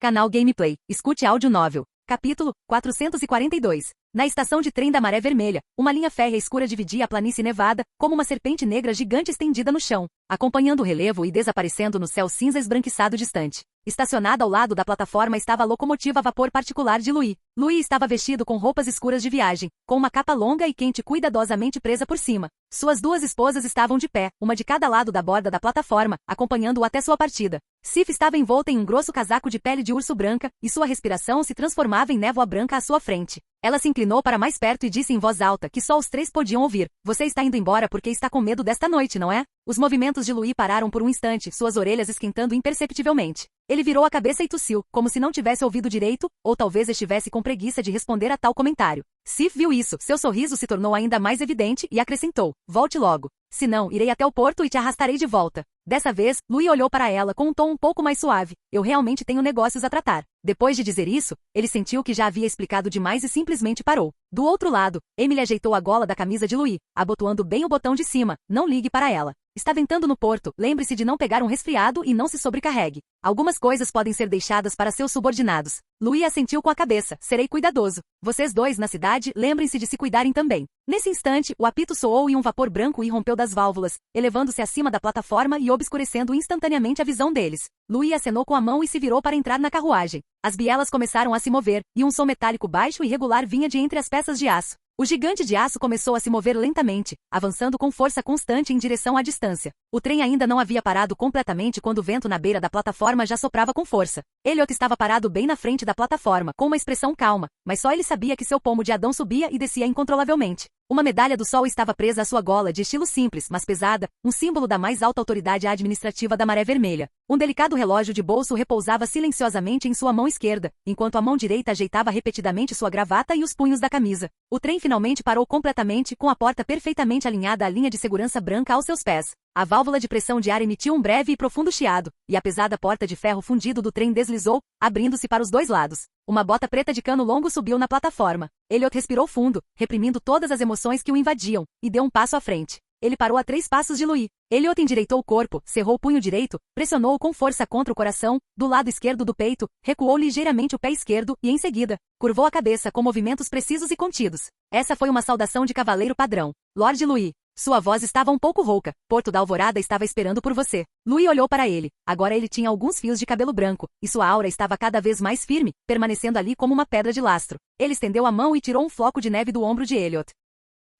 Canal Gameplay, escute áudio novel. Capítulo 442. Na estação de trem da Maré Vermelha, uma linha férrea escura dividia a planície nevada, como uma serpente negra gigante estendida no chão, acompanhando o relevo e desaparecendo no céu cinza esbranquiçado distante. Estacionada ao lado da plataforma estava a locomotiva a vapor particular de Louis. Louis estava vestido com roupas escuras de viagem, com uma capa longa e quente cuidadosamente presa por cima. Suas duas esposas estavam de pé, uma de cada lado da borda da plataforma, acompanhando-o até sua partida. Sif estava envolta em um grosso casaco de pele de urso branca, e sua respiração se transformava em névoa branca à sua frente. Ela se inclinou para mais perto e disse em voz alta que só os três podiam ouvir. Você está indo embora porque está com medo desta noite, não é? Os movimentos de Louis pararam por um instante, suas orelhas esquentando imperceptivelmente. Ele virou a cabeça e tossiu, como se não tivesse ouvido direito, ou talvez estivesse com preguiça de responder a tal comentário. Sif viu isso, seu sorriso se tornou ainda mais evidente e acrescentou, volte logo. Se não, irei até o porto e te arrastarei de volta. Dessa vez, Louis olhou para ela com um tom um pouco mais suave. Eu realmente tenho negócios a tratar. Depois de dizer isso, ele sentiu que já havia explicado demais e simplesmente parou. Do outro lado, Emily ajeitou a gola da camisa de Louis, abotoando bem o botão de cima. Não ligue para ela. Está ventando no porto, lembre-se de não pegar um resfriado e não se sobrecarregue. Algumas coisas podem ser deixadas para seus subordinados. Louis assentiu com a cabeça, serei cuidadoso. Vocês dois na cidade, lembrem-se de se cuidarem também. Nesse instante, o apito soou e um vapor branco irrompeu das válvulas, elevando-se acima da plataforma e obscurecendo instantaneamente a visão deles. Louis acenou com a mão e se virou para entrar na carruagem. As bielas começaram a se mover, e um som metálico baixo e regular vinha de entre as peças de aço. O gigante de aço começou a se mover lentamente, avançando com força constante em direção à distância. O trem ainda não havia parado completamente quando o vento na beira da plataforma já soprava com força. Elliot estava parado bem na frente da plataforma, com uma expressão calma, mas só ele sabia que seu pomo de Adão subia e descia incontrolavelmente. Uma medalha do sol estava presa à sua gola de estilo simples, mas pesada, um símbolo da mais alta autoridade administrativa da Maré Vermelha. Um delicado relógio de bolso repousava silenciosamente em sua mão esquerda, enquanto a mão direita ajeitava repetidamente sua gravata e os punhos da camisa. O trem finalmente parou completamente, com a porta perfeitamente alinhada à linha de segurança branca aos seus pés. A válvula de pressão de ar emitiu um breve e profundo chiado, e a pesada porta de ferro fundido do trem deslizou, abrindo-se para os dois lados. Uma bota preta de cano longo subiu na plataforma. Elliot respirou fundo, reprimindo todas as emoções que o invadiam, e deu um passo à frente. Ele parou a 3 passos de Louis. Elliot endireitou o corpo, cerrou o punho direito, pressionou-o com força contra o coração, do lado esquerdo do peito, recuou ligeiramente o pé esquerdo e, em seguida, curvou a cabeça com movimentos precisos e contidos. Essa foi uma saudação de cavaleiro padrão. Lord Louis. Sua voz estava um pouco rouca. Porto da Alvorada estava esperando por você. Louis olhou para ele. Agora ele tinha alguns fios de cabelo branco, e sua aura estava cada vez mais firme, permanecendo ali como uma pedra de lastro. Ele estendeu a mão e tirou um floco de neve do ombro de Elliot.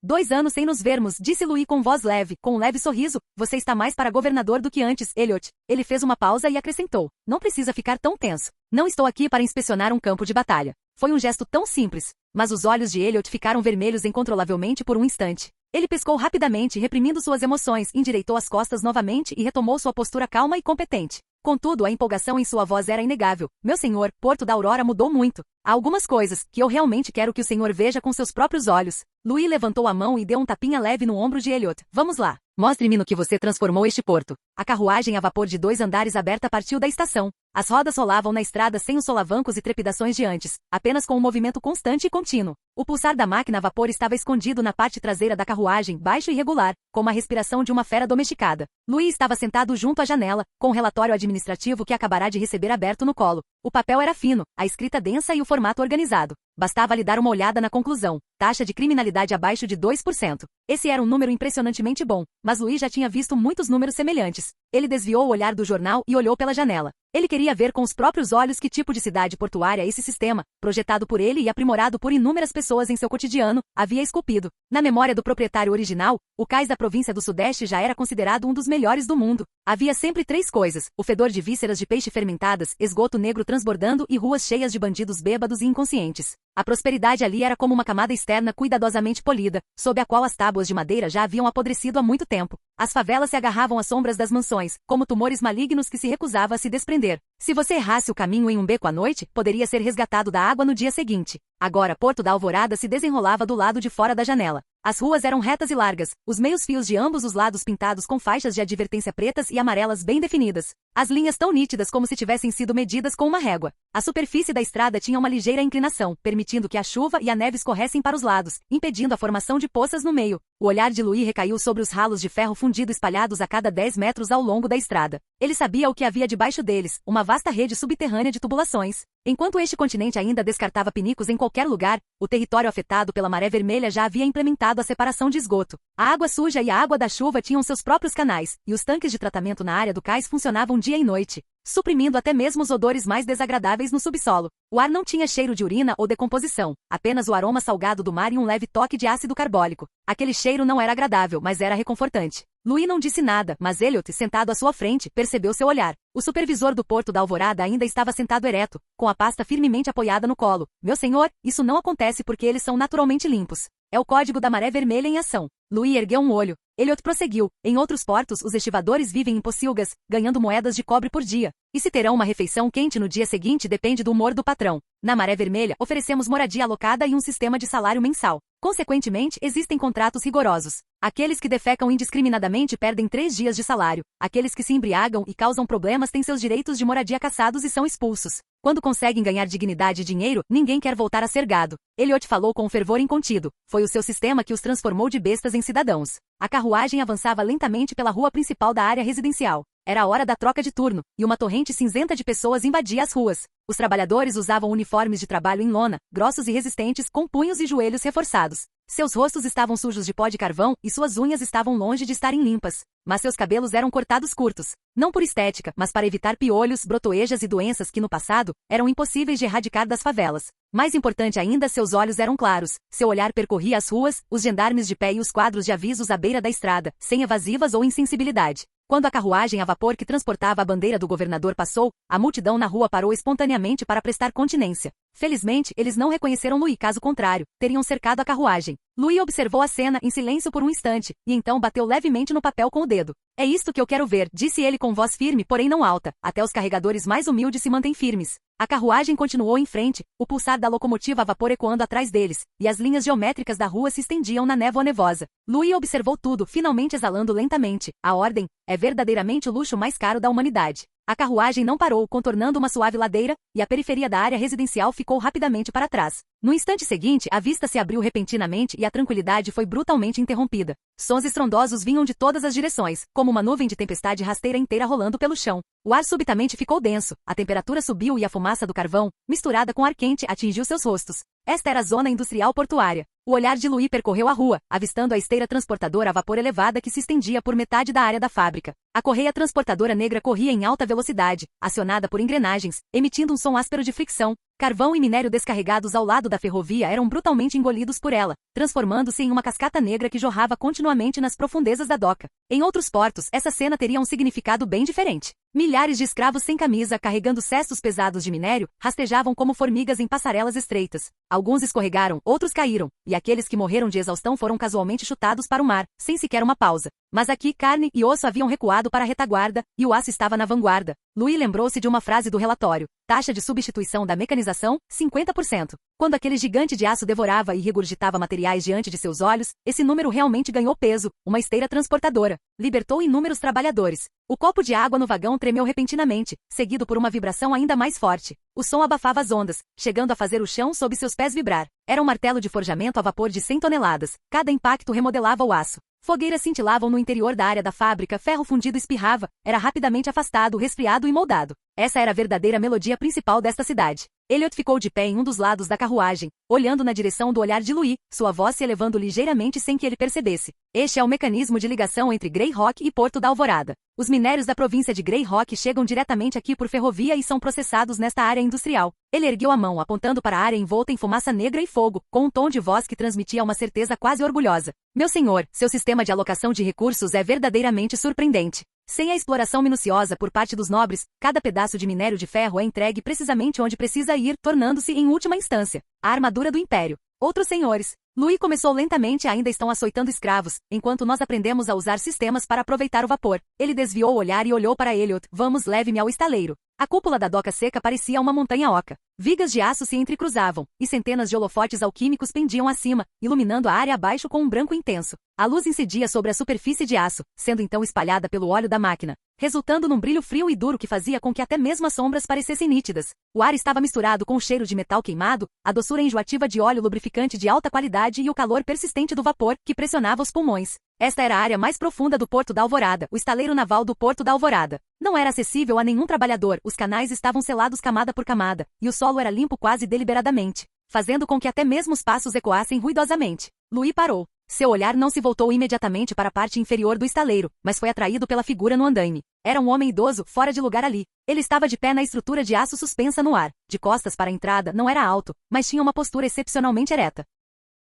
2 anos sem nos vermos, disse Louis com voz leve, com um leve sorriso. Você está mais para governador do que antes, Elliot. Ele fez uma pausa e acrescentou. Não precisa ficar tão tenso. Não estou aqui para inspecionar um campo de batalha. Foi um gesto tão simples, mas os olhos de Elliot ficaram vermelhos incontrolavelmente por um instante. Ele piscou rapidamente, reprimindo suas emoções, endireitou as costas novamente e retomou sua postura calma e competente. Contudo, a empolgação em sua voz era inegável. Meu senhor, Porto da Aurora mudou muito. Há algumas coisas que eu realmente quero que o senhor veja com seus próprios olhos. Louis levantou a mão e deu um tapinha leve no ombro de Elliot. Vamos lá. Mostre-me no que você transformou este porto. A carruagem a vapor de 2 andares aberta partiu da estação. As rodas rolavam na estrada sem os solavancos e trepidações de antes, apenas com um movimento constante e contínuo. O pulsar da máquina a vapor estava escondido na parte traseira da carruagem, baixo e regular, como a respiração de uma fera domesticada. Louis estava sentado junto à janela, com o relatório administrativo que acabará de receber aberto no colo. O papel era fino, a escrita densa e o formato organizado. Bastava lhe dar uma olhada na conclusão. Taxa de criminalidade abaixo de 2%. Esse era um número impressionantemente bom, mas Louis já tinha visto muitos números semelhantes. Ele desviou o olhar do jornal e olhou pela janela. Ele queria ver com os próprios olhos que tipo de cidade portuária esse sistema, projetado por ele e aprimorado por inúmeras pessoas em seu cotidiano, havia esculpido. Na memória do proprietário original, o cais da província do Sudeste já era considerado um dos melhores do mundo. Havia sempre 3 coisas: o fedor de vísceras de peixe fermentadas, esgoto negro transbordando e ruas cheias de bandidos bêbados e inconscientes. A prosperidade ali era como uma camada externa cuidadosamente polida, sob a qual as tábuas de madeira já haviam apodrecido há muito tempo. As favelas se agarravam às sombras das mansões, como tumores malignos que se recusava a se desprender. Se você errasse o caminho em um beco à noite, poderia ser resgatado da água no dia seguinte. Agora, Porto da Alvorada se desenrolava do lado de fora da janela. As ruas eram retas e largas, os meios-fios de ambos os lados pintados com faixas de advertência pretas e amarelas bem definidas. As linhas tão nítidas como se tivessem sido medidas com uma régua. A superfície da estrada tinha uma ligeira inclinação, permitindo que a chuva e a neve escorressem para os lados, impedindo a formação de poças no meio. O olhar de Louis recaiu sobre os ralos de ferro fundido espalhados a cada 10 metros ao longo da estrada. Ele sabia o que havia debaixo deles, uma vasta rede subterrânea de tubulações. Enquanto este continente ainda descartava pinicos em qualquer lugar, o território afetado pela Maré Vermelha já havia implementado a separação de esgoto. A água suja e a água da chuva tinham seus próprios canais, e os tanques de tratamento na área do cais funcionavam dia e noite, suprimindo até mesmo os odores mais desagradáveis no subsolo. O ar não tinha cheiro de urina ou decomposição, apenas o aroma salgado do mar e um leve toque de ácido carbólico. Aquele cheiro não era agradável, mas era reconfortante. Louis não disse nada, mas Elliot, sentado à sua frente, percebeu seu olhar. O supervisor do Porto da Alvorada ainda estava sentado ereto, com a pasta firmemente apoiada no colo. Meu senhor, isso não acontece porque eles são naturalmente limpos. É o código da Maré Vermelha em ação. Louis ergueu um olho. Elliot prosseguiu. Em outros portos, os estivadores vivem em pocilgas, ganhando moedas de cobre por dia. E se terão uma refeição quente no dia seguinte depende do humor do patrão. Na Maré Vermelha, oferecemos moradia alocada e um sistema de salário mensal. Consequentemente, existem contratos rigorosos. Aqueles que defecam indiscriminadamente perdem 3 dias de salário. Aqueles que se embriagam e causam problemas têm seus direitos de moradia cassados e são expulsos. Quando conseguem ganhar dignidade e dinheiro, ninguém quer voltar a ser gado. Elliot falou com um fervor incontido. Foi o seu sistema que os transformou de bestas em cidadãos. A carruagem avançava lentamente pela rua principal da área residencial. Era a hora da troca de turno, e uma torrente cinzenta de pessoas invadia as ruas. Os trabalhadores usavam uniformes de trabalho em lona, grossos e resistentes, com punhos e joelhos reforçados. Seus rostos estavam sujos de pó de carvão e suas unhas estavam longe de estarem limpas. Mas seus cabelos eram cortados curtos. Não por estética, mas para evitar piolhos, brotoejas e doenças que no passado eram impossíveis de erradicar das favelas. Mais importante ainda, seus olhos eram claros. Seu olhar percorria as ruas, os gendarmes de pé e os quadros de avisos à beira da estrada, sem evasivas ou insensibilidade. Quando a carruagem a vapor que transportava a bandeira do governador passou, a multidão na rua parou espontaneamente para prestar continência. Felizmente, eles não reconheceram Louis, caso contrário, teriam cercado a carruagem. Louis observou a cena em silêncio por um instante, e então bateu levemente no papel com o dedo. É isto que eu quero ver, disse ele com voz firme, porém não alta. Até os carregadores mais humildes se mantêm firmes. A carruagem continuou em frente, o pulsar da locomotiva a vapor ecoando atrás deles, e as linhas geométricas da rua se estendiam na névoa nevosa. Louis observou tudo, finalmente exalando lentamente. A ordem é verdadeiramente o luxo mais caro da humanidade. A carruagem não parou, contornando uma suave ladeira, e a periferia da área residencial ficou rapidamente para trás. No instante seguinte, a vista se abriu repentinamente e a tranquilidade foi brutalmente interrompida. Sons estrondosos vinham de todas as direções, como uma nuvem de tempestade rasteira inteira rolando pelo chão. O ar subitamente ficou denso, a temperatura subiu e a fumaça do carvão, misturada com ar quente, atingiu seus rostos. Esta era a zona industrial portuária. O olhar de Louis percorreu a rua, avistando a esteira transportadora a vapor elevada que se estendia por metade da área da fábrica. A correia transportadora negra corria em alta velocidade, acionada por engrenagens, emitindo um som áspero de fricção. Carvão e minério descarregados ao lado da ferrovia eram brutalmente engolidos por ela, transformando-se em uma cascata negra que jorrava continuamente nas profundezas da doca. Em outros portos, essa cena teria um significado bem diferente. Milhares de escravos sem camisa, carregando cestos pesados de minério, rastejavam como formigas em passarelas estreitas. Alguns escorregaram, outros caíram, e aqueles que morreram de exaustão foram casualmente chutados para o mar, sem sequer uma pausa. Mas aqui carne e osso haviam recuado para a retaguarda, e o aço estava na vanguarda. Louis lembrou-se de uma frase do relatório. Taxa de substituição da mecanização, 50%. Quando aquele gigante de aço devorava e regurgitava materiais diante de seus olhos, esse número realmente ganhou peso, uma esteira transportadora. Libertou inúmeros trabalhadores. O copo de água no vagão tremeu repentinamente, seguido por uma vibração ainda mais forte. O som abafava as ondas, chegando a fazer o chão sob seus pés vibrar. Era um martelo de forjamento a vapor de 100 toneladas. Cada impacto remodelava o aço. Fogueiras cintilavam no interior da área da fábrica, ferro fundido espirrava, era rapidamente afastado, resfriado e moldado. Essa era a verdadeira melodia principal desta cidade. Elliot ficou de pé em um dos lados da carruagem, olhando na direção do olhar de Louis, sua voz se elevando ligeiramente sem que ele percebesse. Este é o mecanismo de ligação entre Greyrock e Porto da Alvorada. Os minérios da província de Greyrock chegam diretamente aqui por ferrovia e são processados nesta área industrial. Ele ergueu a mão, apontando para a área envolta em fumaça negra e fogo, com um tom de voz que transmitia uma certeza quase orgulhosa. Meu senhor, seu sistema de alocação de recursos é verdadeiramente surpreendente. Sem a exploração minuciosa por parte dos nobres, cada pedaço de minério de ferro é entregue precisamente onde precisa ir, tornando-se, em última instância, a armadura do império. Outros senhores. Louis começou lentamente, ainda estão açoitando escravos, enquanto nós aprendemos a usar sistemas para aproveitar o vapor. Ele desviou o olhar e olhou para Elliot. Vamos, leve-me ao estaleiro. A cúpula da doca seca parecia uma montanha oca. Vigas de aço se entrecruzavam, e centenas de holofotes alquímicos pendiam acima, iluminando a área abaixo com um branco intenso. A luz incidia sobre a superfície de aço, sendo então espalhada pelo óleo da máquina, resultando num brilho frio e duro que fazia com que até mesmo as sombras parecessem nítidas. O ar estava misturado com o cheiro de metal queimado, a doçura enjoativa de óleo lubrificante de alta qualidade e o calor persistente do vapor, que pressionava os pulmões. Esta era a área mais profunda do Porto da Alvorada, o estaleiro naval do Porto da Alvorada. Não era acessível a nenhum trabalhador, os canais estavam selados camada por camada, e o solo era limpo quase deliberadamente, fazendo com que até mesmo os passos ecoassem ruidosamente. Louis parou. Seu olhar não se voltou imediatamente para a parte inferior do estaleiro, mas foi atraído pela figura no andaime. Era um homem idoso, fora de lugar ali. Ele estava de pé na estrutura de aço suspensa no ar. De costas para a entrada, não era alto, mas tinha uma postura excepcionalmente ereta.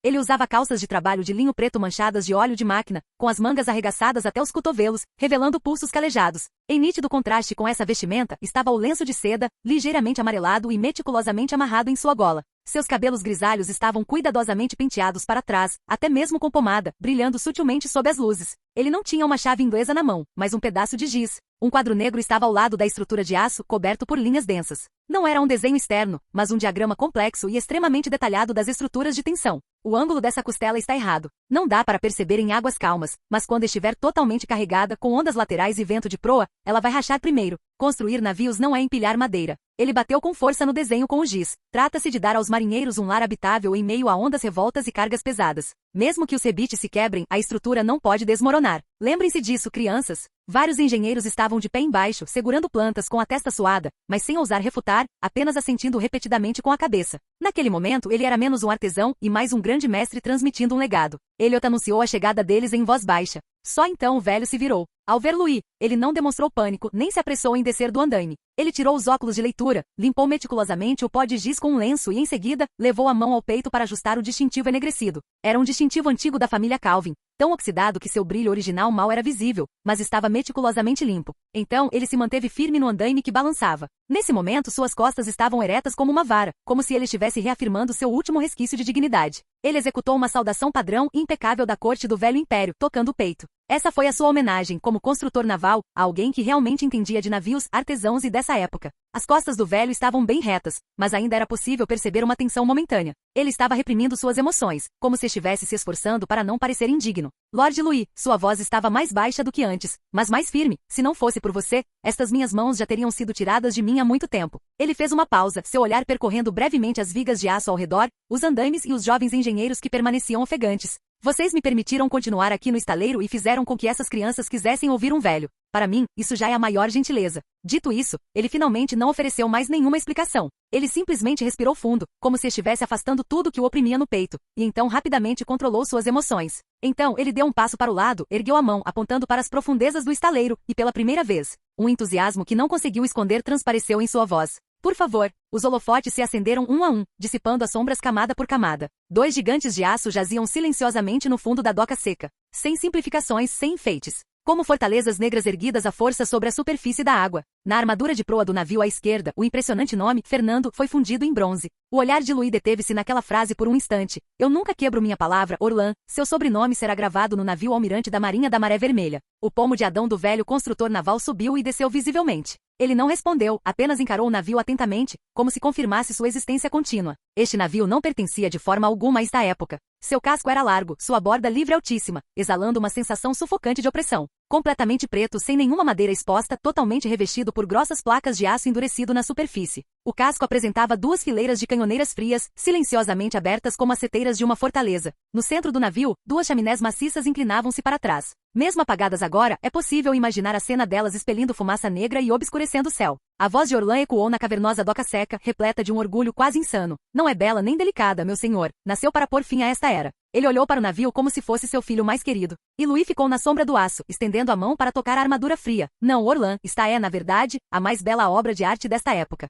Ele usava calças de trabalho de linho preto manchadas de óleo de máquina, com as mangas arregaçadas até os cotovelos, revelando pulsos calejados. Em nítido contraste com essa vestimenta, estava o lenço de seda, ligeiramente amarelado e meticulosamente amarrado em sua gola. Seus cabelos grisalhos estavam cuidadosamente penteados para trás, até mesmo com pomada, brilhando sutilmente sob as luzes. Ele não tinha uma chave inglesa na mão, mas um pedaço de giz. Um quadro negro estava ao lado da estrutura de aço, coberto por linhas densas. Não era um desenho externo, mas um diagrama complexo e extremamente detalhado das estruturas de tensão. O ângulo dessa costela está errado. Não dá para perceber em águas calmas, mas quando estiver totalmente carregada, com ondas laterais e vento de proa, ela vai rachar primeiro. Construir navios não é empilhar madeira. Ele bateu com força no desenho com o giz. Trata-se de dar aos marinheiros um lar habitável em meio a ondas revoltas e cargas pesadas. Mesmo que os rebites se quebrem, a estrutura não pode desmoronar. Lembrem-se disso, crianças. Vários engenheiros estavam de pé embaixo, segurando plantas com a testa suada, mas sem ousar refutar, apenas assentindo repetidamente com a cabeça. Naquele momento ele era menos um artesão e mais um grande mestre transmitindo um legado. Elliot anunciou a chegada deles em voz baixa. Só então o velho se virou. Ao ver Louis, ele não demonstrou pânico, nem se apressou em descer do andaime. Ele tirou os óculos de leitura, limpou meticulosamente o pó de giz com um lenço e em seguida, levou a mão ao peito para ajustar o distintivo enegrecido. Era um distintivo antigo da família Calvin, tão oxidado que seu brilho original mal era visível, mas estava meticulosamente limpo. Então, ele se manteve firme no andaime que balançava. Nesse momento, suas costas estavam eretas como uma vara, como se ele estivesse reafirmando seu último resquício de dignidade. Ele executou uma saudação padrão e impecável da corte do velho império, tocando o peito. Essa foi a sua homenagem, como construtor naval, a alguém que realmente entendia de navios, artesãos e dessa época. As costas do velho estavam bem retas, mas ainda era possível perceber uma tensão momentânea. Ele estava reprimindo suas emoções, como se estivesse se esforçando para não parecer indigno. Lord Louis, sua voz estava mais baixa do que antes, mas mais firme. Se não fosse por você, estas minhas mãos já teriam sido tiradas de mim há muito tempo. Ele fez uma pausa, seu olhar percorrendo brevemente as vigas de aço ao redor, os andaimes e os jovens engenheiros que permaneciam ofegantes. Vocês me permitiram continuar aqui no estaleiro e fizeram com que essas crianças quisessem ouvir um velho. Para mim, isso já é a maior gentileza. Dito isso, ele finalmente não ofereceu mais nenhuma explicação. Ele simplesmente respirou fundo, como se estivesse afastando tudo que o oprimia no peito, e então rapidamente controlou suas emoções. Então, ele deu um passo para o lado, ergueu a mão, apontando para as profundezas do estaleiro, e pela primeira vez, um entusiasmo que não conseguiu esconder transpareceu em sua voz. Por favor. Os holofotes se acenderam um a um, dissipando as sombras camada por camada. 2 gigantes de aço jaziam silenciosamente no fundo da doca seca. Sem simplificações, sem enfeites. Como fortalezas negras erguidas à força sobre a superfície da água. Na armadura de proa do navio à esquerda, o impressionante nome, Fernando, foi fundido em bronze. O olhar de Louis deteve-se naquela frase por um instante. Eu nunca quebro minha palavra, Orlan. Seu sobrenome será gravado no navio almirante da Marinha da Maré Vermelha. O pomo de Adão do velho construtor naval subiu e desceu visivelmente. Ele não respondeu, apenas encarou o navio atentamente, como se confirmasse sua existência contínua. Este navio não pertencia de forma alguma a esta época. Seu casco era largo, sua borda livre e altíssima, exalando uma sensação sufocante de opressão. Completamente preto, sem nenhuma madeira exposta, totalmente revestido por grossas placas de aço endurecido na superfície. O casco apresentava 2 fileiras de canhoneiras frias, silenciosamente abertas como as seteiras de uma fortaleza. No centro do navio, 2 chaminés maciças inclinavam-se para trás. Mesmo apagadas agora, é possível imaginar a cena delas expelindo fumaça negra e obscurecendo o céu. A voz de Orlan ecoou na cavernosa doca seca, repleta de um orgulho quase insano. Não é bela nem delicada, meu senhor. Nasceu para pôr fim a esta era. Ele olhou para o navio como se fosse seu filho mais querido. E Louis ficou na sombra do aço, estendendo a mão para tocar a armadura fria. Não, Orlan, esta é, na verdade, a mais bela obra de arte desta época.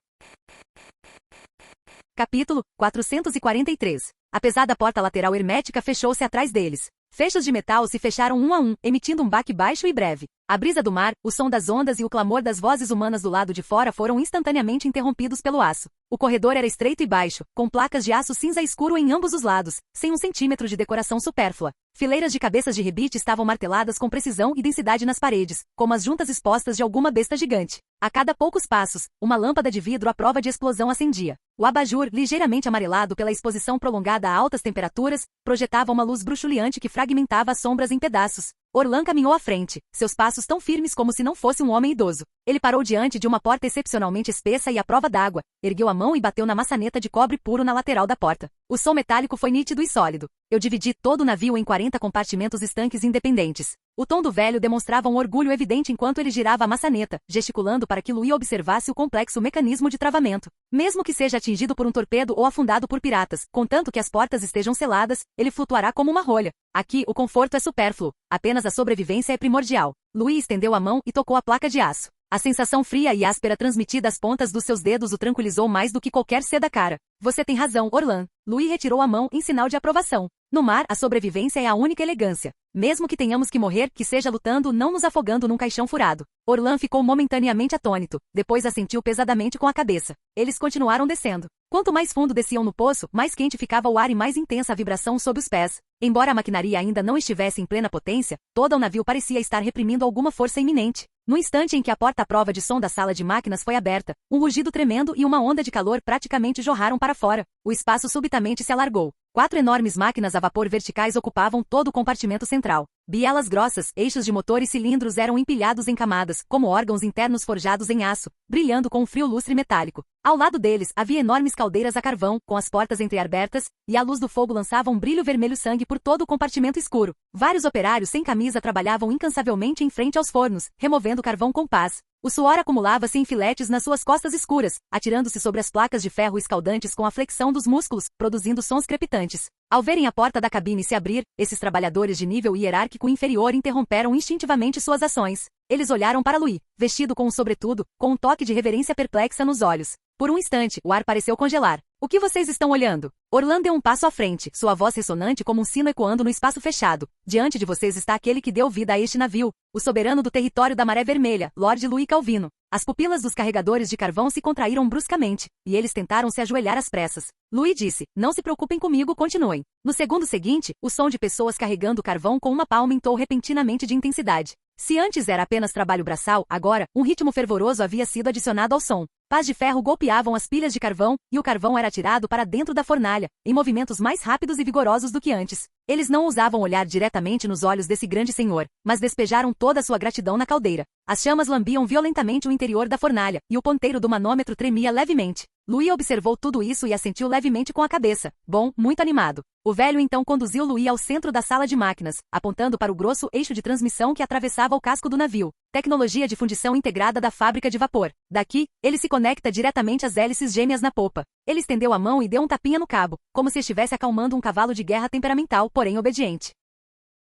Capítulo 443. A pesada porta lateral hermética fechou-se atrás deles. Fechos de metal se fecharam um a um, emitindo um baque baixo e breve. A brisa do mar, o som das ondas e o clamor das vozes humanas do lado de fora foram instantaneamente interrompidos pelo aço. O corredor era estreito e baixo, com placas de aço cinza escuro em ambos os lados, sem 1 centímetro de decoração supérflua. Fileiras de cabeças de rebite estavam marteladas com precisão e densidade nas paredes, como as juntas expostas de alguma besta gigante. A cada poucos passos, uma lâmpada de vidro à prova de explosão acendia. O abajur, ligeiramente amarelado pela exposição prolongada a altas temperaturas, projetava uma luz bruxuleante que fragmentava as sombras em pedaços. Orlan caminhou à frente, seus passos tão firmes como se não fosse um homem idoso. Ele parou diante de uma porta excepcionalmente espessa e à prova d'água, ergueu a mão e bateu na maçaneta de cobre puro na lateral da porta. O som metálico foi nítido e sólido. Eu dividi todo o navio em 40 compartimentos estanques independentes. O tom do velho demonstrava um orgulho evidente enquanto ele girava a maçaneta, gesticulando para que Louis observasse o complexo mecanismo de travamento. Mesmo que seja atingido por um torpedo ou afundado por piratas, contanto que as portas estejam seladas, ele flutuará como uma rolha. Aqui, o conforto é supérfluo. Apenas a sobrevivência é primordial. Louis estendeu a mão e tocou a placa de aço. A sensação fria e áspera transmitida às pontas dos seus dedos o tranquilizou mais do que qualquer seda cara. Você tem razão, Orlan. Louis retirou a mão em sinal de aprovação. No mar, a sobrevivência é a única elegância. Mesmo que tenhamos que morrer, que seja lutando, não nos afogando num caixão furado. Orlan ficou momentaneamente atônito, depois assentiu pesadamente com a cabeça. Eles continuaram descendo. Quanto mais fundo desciam no poço, mais quente ficava o ar e mais intensa a vibração sob os pés. Embora a maquinaria ainda não estivesse em plena potência, todo o navio parecia estar reprimindo alguma força iminente. No instante em que a porta à prova de som da sala de máquinas foi aberta, um rugido tremendo e uma onda de calor praticamente jorraram para fora. O espaço subitamente se alargou. 4 enormes máquinas a vapor verticais ocupavam todo o compartimento central. Bielas grossas, eixos de motor e cilindros eram empilhados em camadas, como órgãos internos forjados em aço, brilhando com um frio lustre metálico. Ao lado deles, havia enormes caldeiras a carvão, com as portas entreabertas, e a luz do fogo lançava um brilho vermelho sangue por todo o compartimento escuro. Vários operários sem camisa trabalhavam incansavelmente em frente aos fornos, removendo carvão com pás. O suor acumulava-se em filetes nas suas costas escuras, atirando-se sobre as placas de ferro escaldantes com a flexão dos músculos, produzindo sons crepitantes. Ao verem a porta da cabine se abrir, esses trabalhadores de nível hierárquico inferior interromperam instintivamente suas ações. Eles olharam para Louis, vestido com um sobretudo, com um toque de reverência perplexa nos olhos. Por um instante, o ar pareceu congelar. O que vocês estão olhando? Orlan deu um passo à frente, sua voz ressonante como um sino ecoando no espaço fechado. Diante de vocês está aquele que deu vida a este navio, o soberano do território da Maré Vermelha, Lord Louis Calvino. As pupilas dos carregadores de carvão se contraíram bruscamente, e eles tentaram se ajoelhar às pressas. Louis disse, não se preocupem comigo, continuem. No segundo seguinte, o som de pessoas carregando carvão com uma pá aumentou repentinamente de intensidade. Se antes era apenas trabalho braçal, agora, um ritmo fervoroso havia sido adicionado ao som. Pás de ferro golpeavam as pilhas de carvão, e o carvão era atirado para dentro da fornalha, em movimentos mais rápidos e vigorosos do que antes. Eles não ousavam olhar diretamente nos olhos desse grande senhor, mas despejaram toda a sua gratidão na caldeira. As chamas lambiam violentamente o interior da fornalha, e o ponteiro do manômetro tremia levemente. Louis observou tudo isso e assentiu levemente com a cabeça. Bom, muito animado. O velho então conduziu Louis ao centro da sala de máquinas, apontando para o grosso eixo de transmissão que atravessava o casco do navio. Tecnologia de fundição integrada da fábrica de vapor. Daqui, ele se conecta diretamente às hélices gêmeas na popa. Ele estendeu a mão e deu um tapinha no cabo, como se estivesse acalmando um cavalo de guerra temperamental, porém obediente.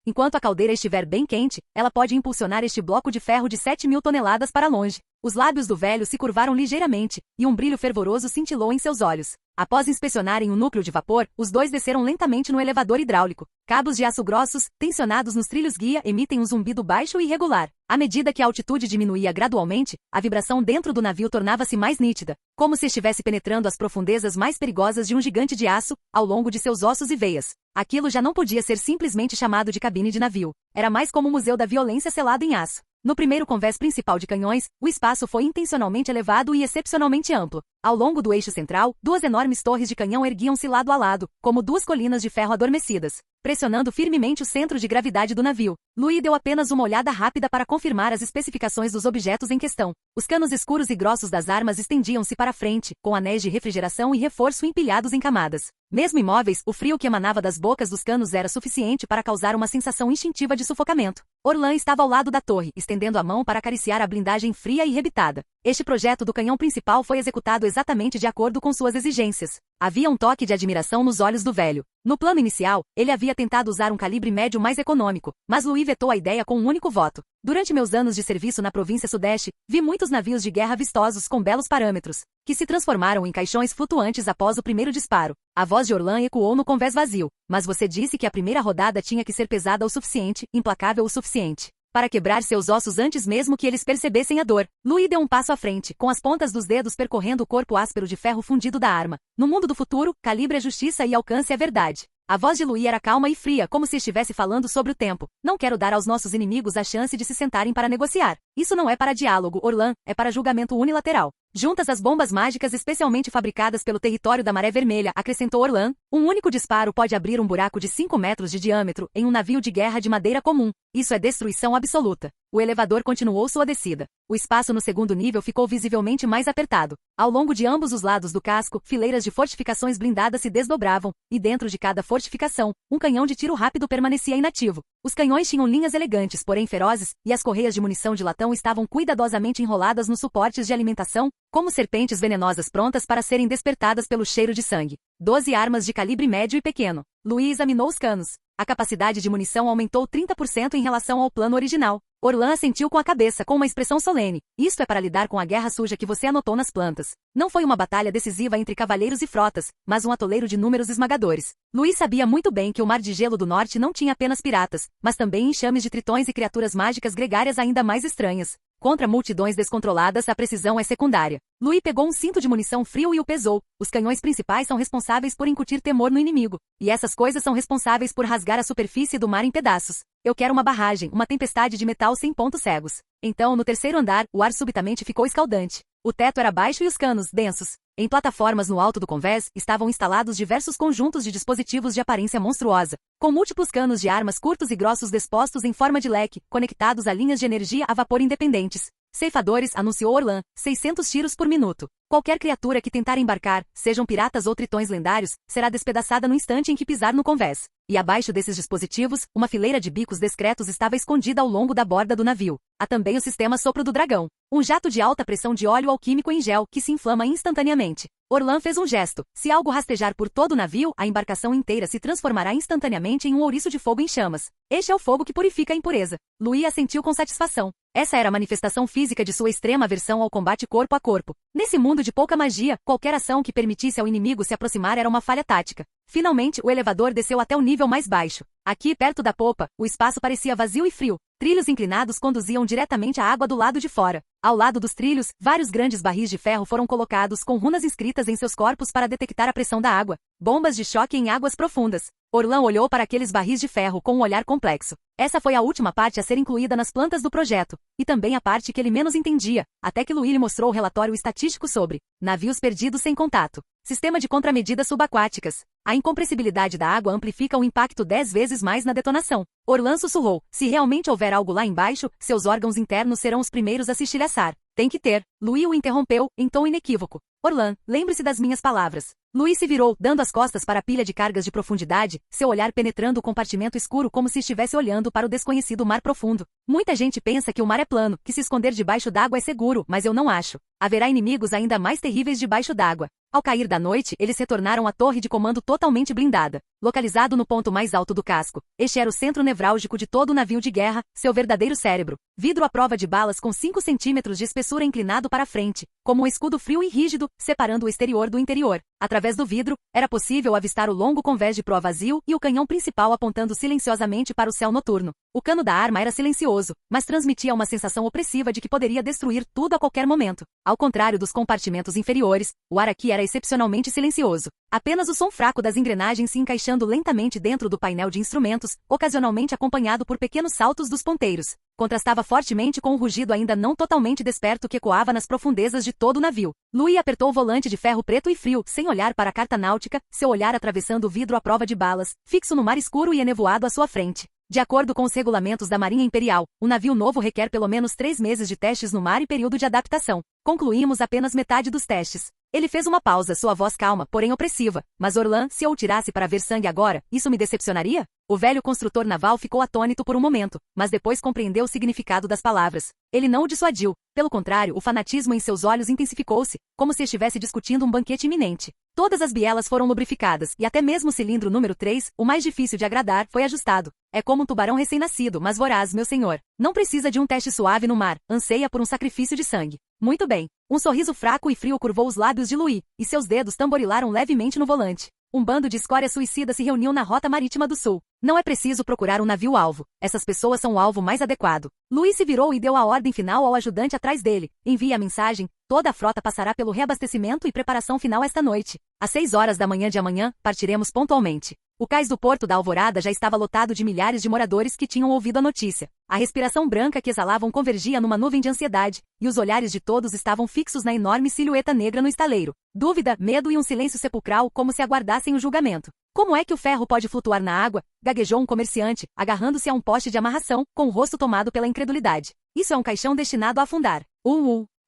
Enquanto a caldeira estiver bem quente, ela pode impulsionar este bloco de ferro de 7.000 toneladas para longe. Os lábios do velho se curvaram ligeiramente, e um brilho fervoroso cintilou em seus olhos. Após inspecionarem o núcleo de vapor, os dois desceram lentamente no elevador hidráulico. Cabos de aço grossos, tensionados nos trilhos guia, emitem um zumbido baixo e irregular. À medida que a altitude diminuía gradualmente, a vibração dentro do navio tornava-se mais nítida, como se estivesse penetrando as profundezas mais perigosas de um gigante de aço, ao longo de seus ossos e veias. Aquilo já não podia ser simplesmente chamado de cabine de navio. Era mais como um museu da violência selado em aço. No primeiro convés principal de canhões, o espaço foi intencionalmente elevado e excepcionalmente amplo. Ao longo do eixo central, duas enormes torres de canhão erguiam-se lado a lado, como duas colinas de ferro adormecidas, pressionando firmemente o centro de gravidade do navio. Louis deu apenas uma olhada rápida para confirmar as especificações dos objetos em questão. Os canos escuros e grossos das armas estendiam-se para frente, com anéis de refrigeração e reforço empilhados em camadas. Mesmo imóveis, o frio que emanava das bocas dos canos era suficiente para causar uma sensação instintiva de sufocamento. Orlan estava ao lado da torre, estendendo a mão para acariciar a blindagem fria e rebitada. Este projeto do canhão principal foi executado exatamente de acordo com suas exigências. Havia um toque de admiração nos olhos do velho. No plano inicial, ele havia tentado usar um calibre médio mais econômico, mas Louis vetou a ideia com um único voto. Durante meus anos de serviço na província sudeste, vi muitos navios de guerra vistosos com belos parâmetros, que se transformaram em caixões flutuantes após o primeiro disparo. A voz de Orlan ecoou no convés vazio. Mas você disse que a primeira rodada tinha que ser pesada o suficiente, implacável o suficiente, para quebrar seus ossos antes mesmo que eles percebessem a dor. Louis deu um passo à frente, com as pontas dos dedos percorrendo o corpo áspero de ferro fundido da arma. No mundo do futuro, calibre é justiça e alcance é verdade. A voz de Louis era calma e fria, como se estivesse falando sobre o tempo. Não quero dar aos nossos inimigos a chance de se sentarem para negociar. Isso não é para diálogo, Orlan, é para julgamento unilateral. Juntas às bombas mágicas especialmente fabricadas pelo território da Maré Vermelha, acrescentou Orlan, um único disparo pode abrir um buraco de 5 metros de diâmetro em um navio de guerra de madeira comum. Isso é destruição absoluta. O elevador continuou sua descida. O espaço no segundo nível ficou visivelmente mais apertado. Ao longo de ambos os lados do casco, fileiras de fortificações blindadas se desdobravam, e dentro de cada fortificação, um canhão de tiro rápido permanecia inativo. Os canhões tinham linhas elegantes, porém ferozes, e as correias de munição de latão estavam cuidadosamente enroladas nos suportes de alimentação, como serpentes venenosas prontas para serem despertadas pelo cheiro de sangue. 12 armas de calibre médio e pequeno. Louis examinou os canos. A capacidade de munição aumentou 30% em relação ao plano original. Orlan assentiu com a cabeça, com uma expressão solene. Isto é para lidar com a guerra suja que você anotou nas plantas. Não foi uma batalha decisiva entre cavaleiros e frotas, mas um atoleiro de números esmagadores. Louis sabia muito bem que o Mar de Gelo do Norte não tinha apenas piratas, mas também enxames de tritões e criaturas mágicas gregárias ainda mais estranhas. Contra multidões descontroladas, a precisão é secundária. Louis pegou um cinto de munição frio e o pesou. Os canhões principais são responsáveis por incutir temor no inimigo. E essas coisas são responsáveis por rasgar a superfície do mar em pedaços. Eu quero uma barragem, uma tempestade de metal sem pontos cegos. Então, no terceiro andar, o ar subitamente ficou escaldante. O teto era baixo e os canos, densos. Em plataformas no alto do convés, estavam instalados diversos conjuntos de dispositivos de aparência monstruosa, com múltiplos canos de armas curtos e grossos dispostos em forma de leque, conectados a linhas de energia a vapor independentes. Ceifadores, anunciou Orlan, 600 tiros por minuto. Qualquer criatura que tentar embarcar, sejam piratas ou tritões lendários, será despedaçada no instante em que pisar no convés. E abaixo desses dispositivos, uma fileira de bicos discretos estava escondida ao longo da borda do navio. Há também o sistema sopro do dragão, um jato de alta pressão de óleo alquímico em gel que se inflama instantaneamente. Orlan fez um gesto. Se algo rastejar por todo o navio, a embarcação inteira se transformará instantaneamente em um ouriço de fogo em chamas. Este é o fogo que purifica a impureza. Louis assentiu com satisfação. Essa era a manifestação física de sua extrema aversão ao combate corpo a corpo. Nesse mundo de pouca magia, qualquer ação que permitisse ao inimigo se aproximar era uma falha tática. Finalmente, o elevador desceu até o nível mais baixo. Aqui, perto da popa, o espaço parecia vazio e frio. Trilhos inclinados conduziam diretamente à água do lado de fora. Ao lado dos trilhos, vários grandes barris de ferro foram colocados com runas inscritas em seus corpos para detectar a pressão da água. Bombas de choque em águas profundas. Orlan olhou para aqueles barris de ferro com um olhar complexo. Essa foi a última parte a ser incluída nas plantas do projeto, e também a parte que ele menos entendia, até que Louis lhe mostrou o relatório estatístico sobre navios perdidos sem contato. Sistema de contramedidas subaquáticas. A incompressibilidade da água amplifica o impacto 10 vezes mais na detonação. Orlan sussurrou. Se realmente houver algo lá embaixo, seus órgãos internos serão os primeiros a se estilhaçar. Tem que ter. Louis o interrompeu, em tom inequívoco. Orlan, lembre-se das minhas palavras. Louis se virou, dando as costas para a pilha de cargas de profundidade, seu olhar penetrando o compartimento escuro como se estivesse olhando para o desconhecido mar profundo. Muita gente pensa que o mar é plano, que se esconder debaixo d'água é seguro, mas eu não acho. Haverá inimigos ainda mais terríveis debaixo d'água. Ao cair da noite, eles retornaram à torre de comando totalmente blindada. Localizado no ponto mais alto do casco, este era o centro nevrálgico de todo o navio de guerra, seu verdadeiro cérebro. Vidro à prova de balas com 5 centímetros de espessura inclinado para a frente, como um escudo frio e rígido, separando o exterior do interior. Através do vidro, era possível avistar o longo convés de proa vazio e o canhão principal apontando silenciosamente para o céu noturno. O cano da arma era silencioso, mas transmitia uma sensação opressiva de que poderia destruir tudo a qualquer momento. Ao contrário dos compartimentos inferiores, o ar aqui era excepcionalmente silencioso. Apenas o som fraco das engrenagens se encaixando lentamente dentro do painel de instrumentos, ocasionalmente acompanhado por pequenos saltos dos ponteiros. Contrastava fortemente com o rugido ainda não totalmente desperto que ecoava nas profundezas de todo o navio. Louis apertou o volante de ferro preto e frio, sem olhar para a carta náutica, seu olhar atravessando o vidro à prova de balas, fixo no mar escuro e enevoado à sua frente. De acordo com os regulamentos da Marinha Imperial, o navio novo requer pelo menos 3 meses de testes no mar e período de adaptação. Concluímos apenas metade dos testes. Ele fez uma pausa, sua voz calma, porém opressiva. Mas Orlan, se eu o tirasse para ver sangue agora, isso me decepcionaria? O velho construtor naval ficou atônito por um momento, mas depois compreendeu o significado das palavras. Ele não o dissuadiu. Pelo contrário, o fanatismo em seus olhos intensificou-se, como se estivesse discutindo um banquete iminente. Todas as bielas foram lubrificadas, e até mesmo o cilindro número 3, o mais difícil de agradar, foi ajustado. É como um tubarão recém-nascido, mas voraz, meu senhor. Não precisa de um teste suave no mar, anseia por um sacrifício de sangue. Muito bem. Um sorriso fraco e frio curvou os lábios de Louis, e seus dedos tamborilaram levemente no volante. Um bando de escória suicida se reuniu na rota marítima do sul. Não é preciso procurar um navio-alvo. Essas pessoas são o alvo mais adequado. Louis se virou e deu a ordem final ao ajudante atrás dele. Envie a mensagem. Toda a frota passará pelo reabastecimento e preparação final esta noite. Às 6 horas da manhã de amanhã, partiremos pontualmente. O cais do Porto da Alvorada já estava lotado de milhares de moradores que tinham ouvido a notícia. A respiração branca que exalavam convergia numa nuvem de ansiedade, e os olhares de todos estavam fixos na enorme silhueta negra no estaleiro. Dúvida, medo e um silêncio sepulcral como se aguardassem o julgamento. Como é que o ferro pode flutuar na água? Gaguejou um comerciante, agarrando-se a um poste de amarração, com o rosto tomado pela incredulidade. Isso é um caixão destinado a afundar.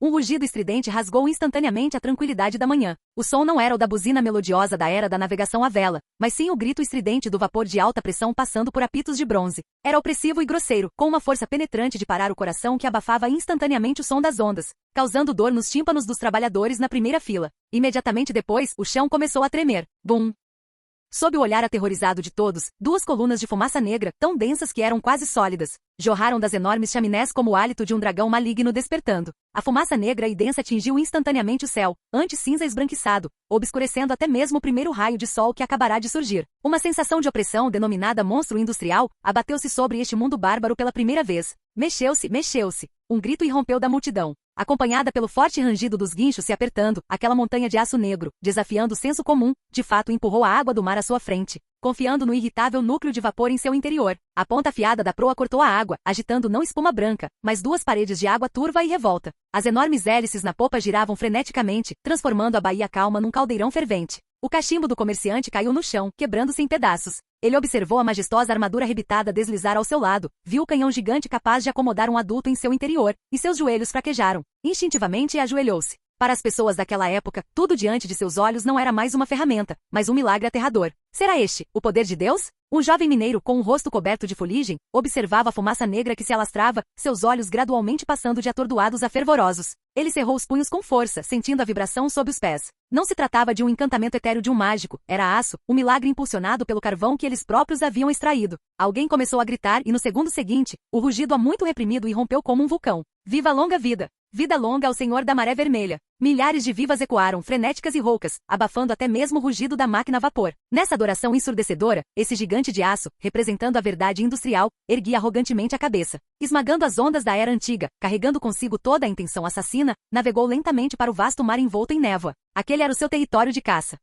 Um rugido estridente rasgou instantaneamente a tranquilidade da manhã. O som não era o da buzina melodiosa da era da navegação à vela, mas sim o grito estridente do vapor de alta pressão passando por apitos de bronze. Era opressivo e grosseiro, com uma força penetrante de parar o coração que abafava instantaneamente o som das ondas, causando dor nos tímpanos dos trabalhadores na primeira fila. Imediatamente depois, o chão começou a tremer. Bum! Sob o olhar aterrorizado de todos, 2 colunas de fumaça negra, tão densas que eram quase sólidas, jorraram das enormes chaminés como o hálito de um dragão maligno despertando. A fumaça negra e densa atingiu instantaneamente o céu, antes cinza esbranquiçado, obscurecendo até mesmo o primeiro raio de sol que acabará de surgir. Uma sensação de opressão denominada monstro industrial abateu-se sobre este mundo bárbaro pela primeira vez. Mexeu-se. Um grito irrompeu da multidão. acompanhada pelo forte rangido dos guinchos se apertando, aquela montanha de aço negro, desafiando o senso comum, de fato empurrou a água do mar à sua frente, confiando no irritável núcleo de vapor em seu interior. A ponta afiada da proa cortou a água, agitando não espuma branca, mas duas paredes de água turva e revolta. As enormes hélices na popa giravam freneticamente, transformando a baía calma num caldeirão fervente. O cachimbo do comerciante caiu no chão, quebrando-se em pedaços. Ele observou a majestosa armadura arrebitada deslizar ao seu lado, viu o canhão gigante capaz de acomodar um adulto em seu interior, e seus joelhos fraquejaram. Instintivamente ajoelhou-se. Para as pessoas daquela época, tudo diante de seus olhos não era mais uma ferramenta, mas um milagre aterrador. Será este o poder de Deus? Um jovem mineiro com o rosto coberto de fuligem, observava a fumaça negra que se alastrava, seus olhos gradualmente passando de atordoados a fervorosos. Ele cerrou os punhos com força, sentindo a vibração sob os pés. Não se tratava de um encantamento etéreo de um mágico, era aço, um milagre impulsionado pelo carvão que eles próprios haviam extraído. Alguém começou a gritar e no segundo seguinte, o rugido há muito reprimido irrompeu como um vulcão. Viva a longa vida! Vida longa ao Senhor da Maré Vermelha! Milhares de vivas ecoaram, frenéticas e roucas, abafando até mesmo o rugido da máquina a vapor. Nessa adoração ensurdecedora, esse gigante de aço, representando a verdade industrial, erguia arrogantemente a cabeça. Esmagando as ondas da era antiga, carregando consigo toda a intenção assassina, navegou lentamente para o vasto mar envolto em névoa. Aquele era o seu território de caça.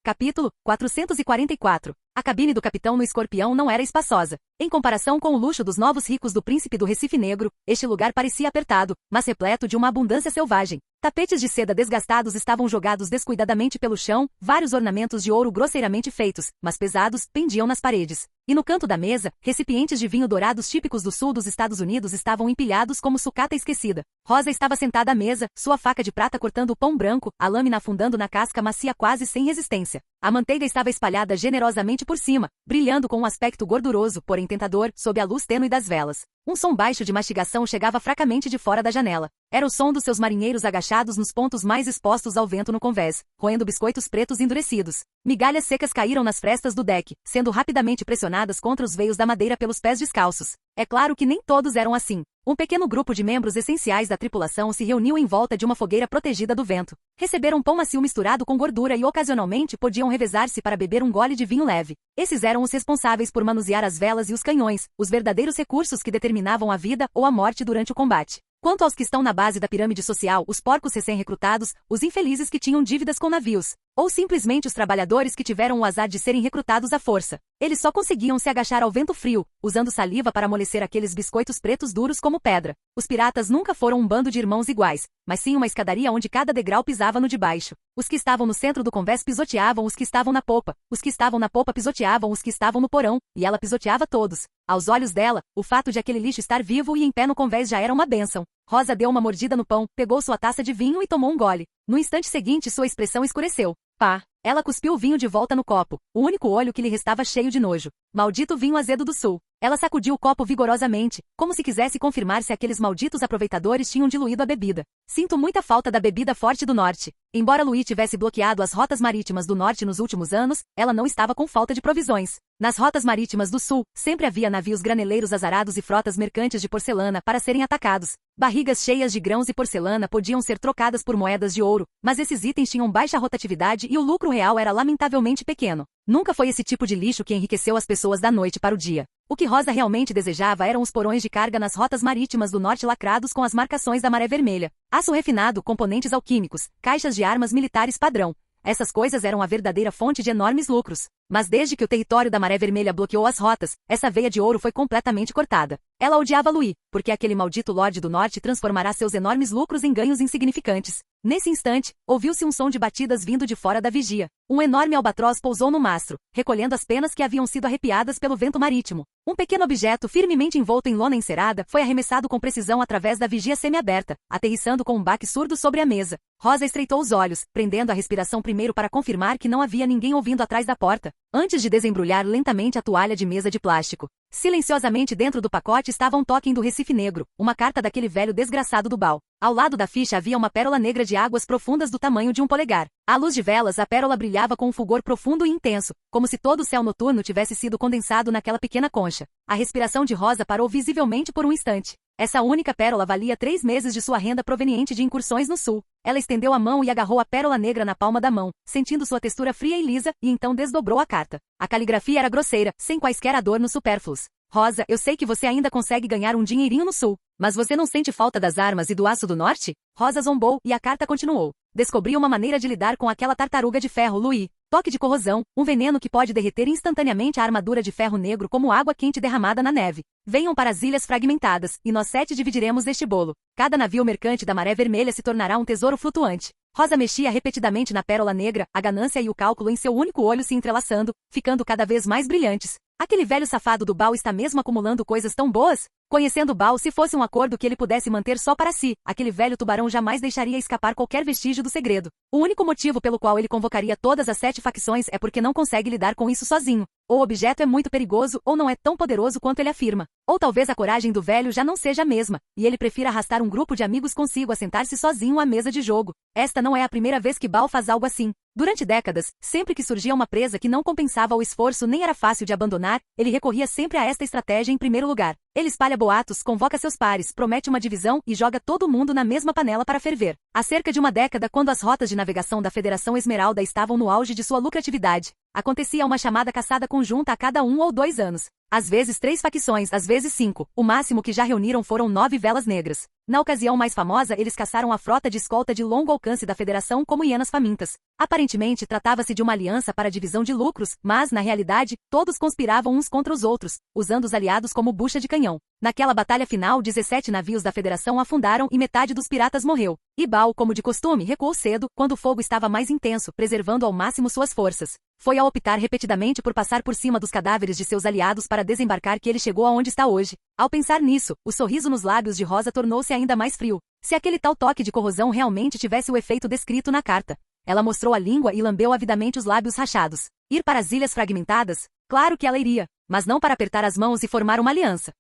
Capítulo 444. A cabine do capitão no Escorpião não era espaçosa. Em comparação com o luxo dos novos ricos do príncipe do Recife Negro, este lugar parecia apertado, mas repleto de uma abundância selvagem. Tapetes de seda desgastados estavam jogados descuidadamente pelo chão, vários ornamentos de ouro grosseiramente feitos, mas pesados, pendiam nas paredes. E no canto da mesa, recipientes de vinho dourados típicos do sul dos Estados Unidos estavam empilhados como sucata esquecida. Rosa estava sentada à mesa, sua faca de prata cortando o pão branco, a lâmina afundando na casca macia quase sem resistência. A manteiga estava espalhada generosamente por cima, brilhando com um aspecto gorduroso, porém tentador, sob a luz tênue das velas. Um som baixo de mastigação chegava fracamente de fora da janela. Era o som dos seus marinheiros agachados nos pontos mais expostos ao vento no convés, roendo biscoitos pretos endurecidos. Migalhas secas caíram nas frestas do deck, sendo rapidamente pressionadas contra os veios da madeira pelos pés descalços. É claro que nem todos eram assim. Um pequeno grupo de membros essenciais da tripulação se reuniu em volta de uma fogueira protegida do vento. Receberam pão macio misturado com gordura e ocasionalmente podiam revezar-se para beber um gole de vinho leve. Esses eram os responsáveis por manusear as velas e os canhões, os verdadeiros recursos que determinavam a vida ou a morte durante o combate. Quanto aos que estão na base da pirâmide social, os porcos recém-recrutados, os infelizes que tinham dívidas com navios, ou simplesmente os trabalhadores que tiveram o azar de serem recrutados à força. Eles só conseguiam se agachar ao vento frio, usando saliva para amolecer aqueles biscoitos pretos duros como pedra. Os piratas nunca foram um bando de irmãos iguais, mas sim uma escadaria onde cada degrau pisava no de baixo. Os que estavam no centro do convés pisoteavam os que estavam na popa, os que estavam na popa pisoteavam os que estavam no porão, e ela pisoteava todos. Aos olhos dela, o fato de aquele lixo estar vivo e em pé no convés já era uma bênção. Rosa deu uma mordida no pão, pegou sua taça de vinho e tomou um gole. No instante seguinte sua expressão escureceu. Pá! Ela cuspiu o vinho de volta no copo, o único olho que lhe restava cheio de nojo. Maldito vinho azedo do sul. Ela sacudiu o copo vigorosamente, como se quisesse confirmar se aqueles malditos aproveitadores tinham diluído a bebida. Sinto muita falta da bebida forte do norte. Embora Louis tivesse bloqueado as rotas marítimas do norte nos últimos anos, ela não estava com falta de provisões. Nas rotas marítimas do sul, sempre havia navios graneleiros azarados e frotas mercantes de porcelana para serem atacados. Barrigas cheias de grãos e porcelana podiam ser trocadas por moedas de ouro, mas esses itens tinham baixa rotatividade e o lucro real era lamentavelmente pequeno. Nunca foi esse tipo de lixo que enriqueceu as pessoas da noite para o dia. O que Rosa realmente desejava eram os porões de carga nas rotas marítimas do norte lacrados com as marcações da Maré Vermelha. Aço refinado, componentes alquímicos, caixas de armas militares padrão. Essas coisas eram a verdadeira fonte de enormes lucros. Mas desde que o território da Maré Vermelha bloqueou as rotas, essa veia de ouro foi completamente cortada. Ela odiava Louis, porque aquele maldito Lorde do Norte transformará seus enormes lucros em ganhos insignificantes. Nesse instante, ouviu-se um som de batidas vindo de fora da vigia. Um enorme albatroz pousou no mastro, recolhendo as penas que haviam sido arrepiadas pelo vento marítimo. Um pequeno objeto firmemente envolto em lona encerada foi arremessado com precisão através da vigia semiaberta, aterrissando com um baque surdo sobre a mesa. Rosa estreitou os olhos, prendendo a respiração primeiro para confirmar que não havia ninguém ouvindo atrás da porta, antes de desembrulhar lentamente a toalha de mesa de plástico. Silenciosamente dentro do pacote estava um token do Recife Negro, uma carta daquele velho desgraçado do Bal. Ao lado da ficha havia uma pérola negra de águas profundas do tamanho de um polegar. À luz de velas, a pérola brilhava com um fulgor profundo e intenso, como se todo o céu noturno tivesse sido condensado naquela pequena concha. A respiração de Rosa parou visivelmente por um instante. Essa única pérola valia 3 meses de sua renda proveniente de incursões no sul. Ela estendeu a mão e agarrou a pérola negra na palma da mão, sentindo sua textura fria e lisa, e então desdobrou a carta. A caligrafia era grosseira, sem quaisquer adornos supérfluos. Rosa, eu sei que você ainda consegue ganhar um dinheirinho no sul, mas você não sente falta das armas e do aço do norte? Rosa zombou e a carta continuou. Descobri uma maneira de lidar com aquela tartaruga de ferro, Louis. Toque de corrosão, um veneno que pode derreter instantaneamente a armadura de ferro negro como água quente derramada na neve. Venham para as ilhas fragmentadas, e nós 7 dividiremos este bolo. Cada navio mercante da Maré Vermelha se tornará um tesouro flutuante. Rosa mexia repetidamente na pérola negra, a ganância e o cálculo em seu único olho se entrelaçando, ficando cada vez mais brilhantes. Aquele velho safado do Baal está mesmo acumulando coisas tão boas? Conhecendo Baal, se fosse um acordo que ele pudesse manter só para si, aquele velho tubarão jamais deixaria escapar qualquer vestígio do segredo. O único motivo pelo qual ele convocaria todas as 7 facções é porque não consegue lidar com isso sozinho. Ou o objeto é muito perigoso ou não é tão poderoso quanto ele afirma. Ou talvez a coragem do velho já não seja a mesma, e ele prefira arrastar um grupo de amigos consigo a sentar-se sozinho à mesa de jogo. Esta não é a primeira vez que Baal faz algo assim. Durante décadas, sempre que surgia uma presa que não compensava o esforço nem era fácil de abandonar, ele recorria sempre a esta estratégia em primeiro lugar. Ele espalha boatos, convoca seus pares, promete uma divisão e joga todo mundo na mesma panela para ferver. Há cerca de uma década, quando as rotas de navegação da Federação Esmeralda estavam no auge de sua lucratividade, acontecia uma chamada caçada conjunta a cada 1 ou 2 anos. Às vezes 3 facções, às vezes 5. O máximo que já reuniram foram 9 velas negras. Na ocasião mais famosa, eles caçaram a frota de escolta de longo alcance da Federação como hienas famintas. Aparentemente, tratava-se de uma aliança para a divisão de lucros, mas, na realidade, todos conspiravam uns contra os outros, usando os aliados como bucha de canhão. Naquela batalha final, 17 navios da Federação afundaram e metade dos piratas morreu. E Baal, como de costume, recuou cedo, quando o fogo estava mais intenso, preservando ao máximo suas forças. Foi ao optar repetidamente por passar por cima dos cadáveres de seus aliados para desembarcar que ele chegou aonde está hoje. Ao pensar nisso, o sorriso nos lábios de Rosa tornou-se ainda mais frio. Se aquele tal toque de corrosão realmente tivesse o efeito descrito na carta. Ela mostrou a língua e lambeu avidamente os lábios rachados. Ir para as ilhas fragmentadas? Claro que ela iria, mas não para apertar as mãos e formar uma aliança.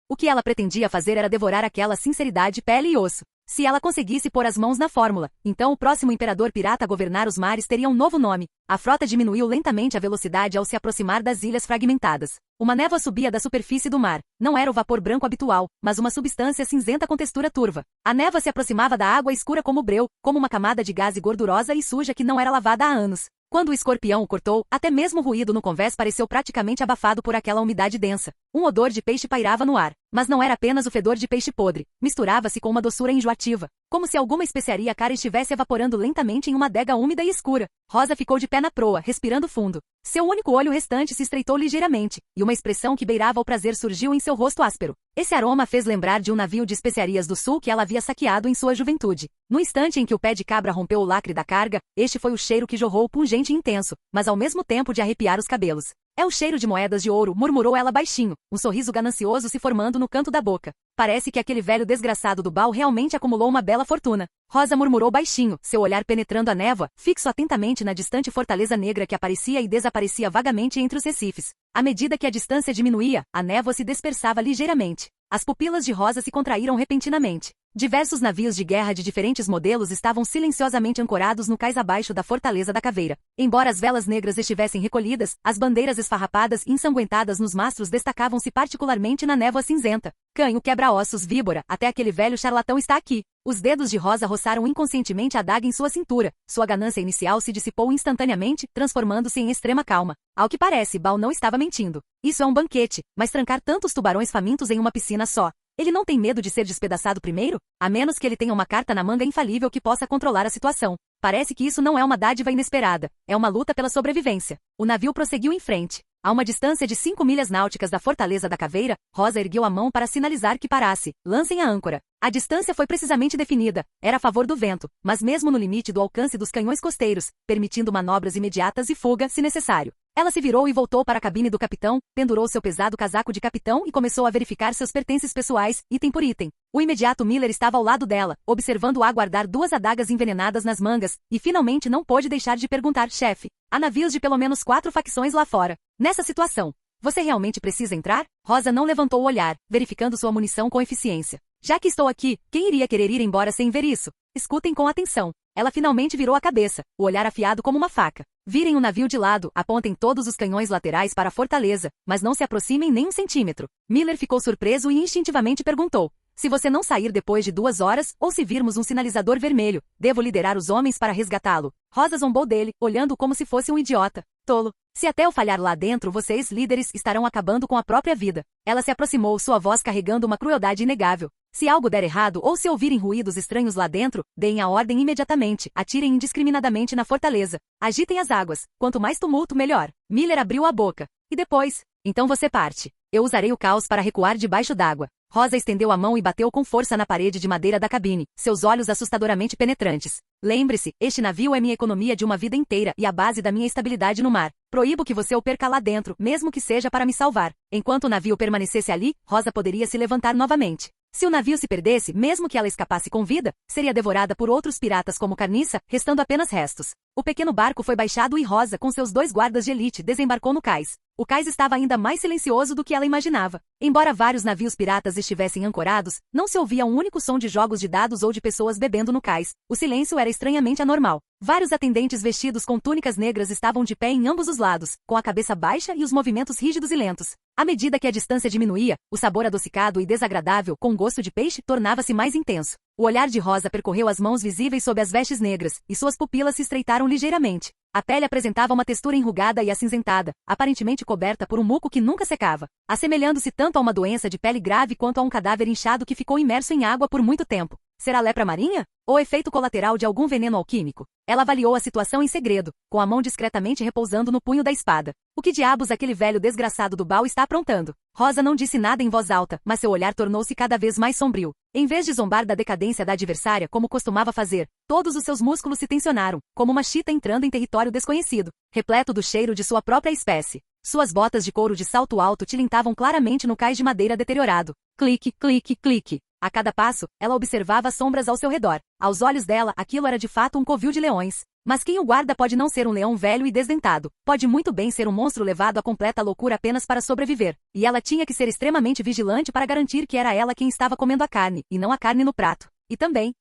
O que ela pretendia fazer era devorar aquela sinceridade pele e osso. Se ela conseguisse pôr as mãos na fórmula, então o próximo imperador pirata a governar os mares teria um novo nome. A frota diminuiu lentamente a velocidade ao se aproximar das ilhas fragmentadas. Uma névoa subia da superfície do mar. Não era o vapor branco habitual, mas uma substância cinzenta com textura turva. A névoa se aproximava da água escura como breu, como uma camada de gaze gordurosa e suja que não era lavada há anos. Quando o escorpião o cortou, até mesmo o ruído no convés pareceu praticamente abafado por aquela umidade densa. Um odor de peixe pairava no ar, mas não era apenas o fedor de peixe podre, misturava-se com uma doçura enjoativa, como se alguma especiaria cara estivesse evaporando lentamente em uma adega úmida e escura. Rosa ficou de pé na proa, respirando fundo. Seu único olho restante se estreitou ligeiramente, e uma expressão que beirava o prazer surgiu em seu rosto áspero. Esse aroma fez lembrar de um navio de especiarias do sul que ela havia saqueado em sua juventude. No instante em que o pé de cabra rompeu o lacre da carga, este foi o cheiro que jorrou pungente e intenso, mas ao mesmo tempo de arrepiar os cabelos. É o cheiro de moedas de ouro, murmurou ela baixinho, um sorriso ganancioso se formando no canto da boca. Parece que aquele velho desgraçado do Baal realmente acumulou uma bela fortuna. Rosa murmurou baixinho, seu olhar penetrando a névoa, fixo atentamente na distante fortaleza negra que aparecia e desaparecia vagamente entre os recifes. À medida que a distância diminuía, a névoa se dispersava ligeiramente. As pupilas de Rosa se contraíram repentinamente. Diversos navios de guerra de diferentes modelos estavam silenciosamente ancorados no cais abaixo da Fortaleza da Caveira. Embora as velas negras estivessem recolhidas, as bandeiras esfarrapadas e ensanguentadas nos mastros destacavam-se particularmente na névoa cinzenta. Canho, quebra-ossos, víbora, até aquele velho charlatão está aqui. Os dedos de Rosa roçaram inconscientemente a adaga em sua cintura. Sua ganância inicial se dissipou instantaneamente, transformando-se em extrema calma. Ao que parece, Baal não estava mentindo. Isso é um banquete, mas trancar tantos tubarões famintos em uma piscina só. Ele não tem medo de ser despedaçado primeiro? A menos que ele tenha uma carta na manga infalível que possa controlar a situação. Parece que isso não é uma dádiva inesperada. É uma luta pela sobrevivência. O navio prosseguiu em frente. A uma distância de 5 milhas náuticas da Fortaleza da Caveira, Rosa ergueu a mão para sinalizar que parasse. Lancem a âncora. A distância foi precisamente definida. Era a favor do vento, mas mesmo no limite do alcance dos canhões costeiros, permitindo manobras imediatas e fuga, se necessário. Ela se virou e voltou para a cabine do capitão, pendurou seu pesado casaco de capitão e começou a verificar seus pertences pessoais, item por item. O imediato Miller estava ao lado dela, observando-a guardar 2 adagas envenenadas nas mangas, e finalmente não pôde deixar de perguntar: chefe, há navios de pelo menos 4 facções lá fora. Nessa situação, você realmente precisa entrar? Rosa não levantou o olhar, verificando sua munição com eficiência. Já que estou aqui, quem iria querer ir embora sem ver isso? Escutem com atenção. Ela finalmente virou a cabeça, o olhar afiado como uma faca. Virem o navio de lado, apontem todos os canhões laterais para a fortaleza, mas não se aproximem nem 1 centímetro. Miller ficou surpreso e instintivamente perguntou: se você não sair depois de 2 horas, ou se virmos um sinalizador vermelho, devo liderar os homens para resgatá-lo? Rosa zombou dele, olhando como se fosse um idiota. Tolo. Se até eu falhar lá dentro, vocês, líderes, estarão acabando com a própria vida. Ela se aproximou, sua voz carregando uma crueldade inegável. Se algo der errado ou se ouvirem ruídos estranhos lá dentro, deem a ordem imediatamente, atirem indiscriminadamente na fortaleza. Agitem as águas. Quanto mais tumulto, melhor. Miller abriu a boca. E depois? Então você parte. Eu usarei o caos para recuar debaixo d'água. Rosa estendeu a mão e bateu com força na parede de madeira da cabine, seus olhos assustadoramente penetrantes. Lembre-se, este navio é minha economia de uma vida inteira e a base da minha estabilidade no mar. Proíbo que você o perca lá dentro, mesmo que seja para me salvar. Enquanto o navio permanecesse ali, Rosa poderia se levantar novamente. Se o navio se perdesse, mesmo que ela escapasse com vida, seria devorada por outros piratas como carniça, restando apenas restos. O pequeno barco foi baixado e Rosa, com seus 2 guardas de elite, desembarcou no cais. O cais estava ainda mais silencioso do que ela imaginava. Embora vários navios piratas estivessem ancorados, não se ouvia um único som de jogos de dados ou de pessoas bebendo no cais. O silêncio era estranhamente anormal. Vários atendentes vestidos com túnicas negras estavam de pé em ambos os lados, com a cabeça baixa e os movimentos rígidos e lentos. À medida que a distância diminuía, o sabor adocicado e desagradável, com gosto de peixe, tornava-se mais intenso. O olhar de Rosa percorreu as mãos visíveis sob as vestes negras, e suas pupilas se estreitaram ligeiramente. A pele apresentava uma textura enrugada e acinzentada, aparentemente coberta por um muco que nunca secava, assemelhando-se tanto a uma doença de pele grave quanto a um cadáver inchado que ficou imerso em água por muito tempo. Será lepra marinha? Ou efeito colateral de algum veneno alquímico? Ela avaliou a situação em segredo, com a mão discretamente repousando no punho da espada. O que diabos aquele velho desgraçado do baú está aprontando? Rosa não disse nada em voz alta, mas seu olhar tornou-se cada vez mais sombrio. Em vez de zombar da decadência da adversária como costumava fazer, todos os seus músculos se tensionaram, como uma chita entrando em território desconhecido, repleto do cheiro de sua própria espécie. Suas botas de couro de salto alto tilintavam claramente no cais de madeira deteriorado. Clique, clique, clique. A cada passo, ela observava as sombras ao seu redor. Aos olhos dela, aquilo era de fato um covil de leões. Mas quem o guarda pode não ser um leão velho e desdentado. Pode muito bem ser um monstro levado à completa loucura apenas para sobreviver. E ela tinha que ser extremamente vigilante para garantir que era ela quem estava comendo a carne, e não a carne no prato. E também...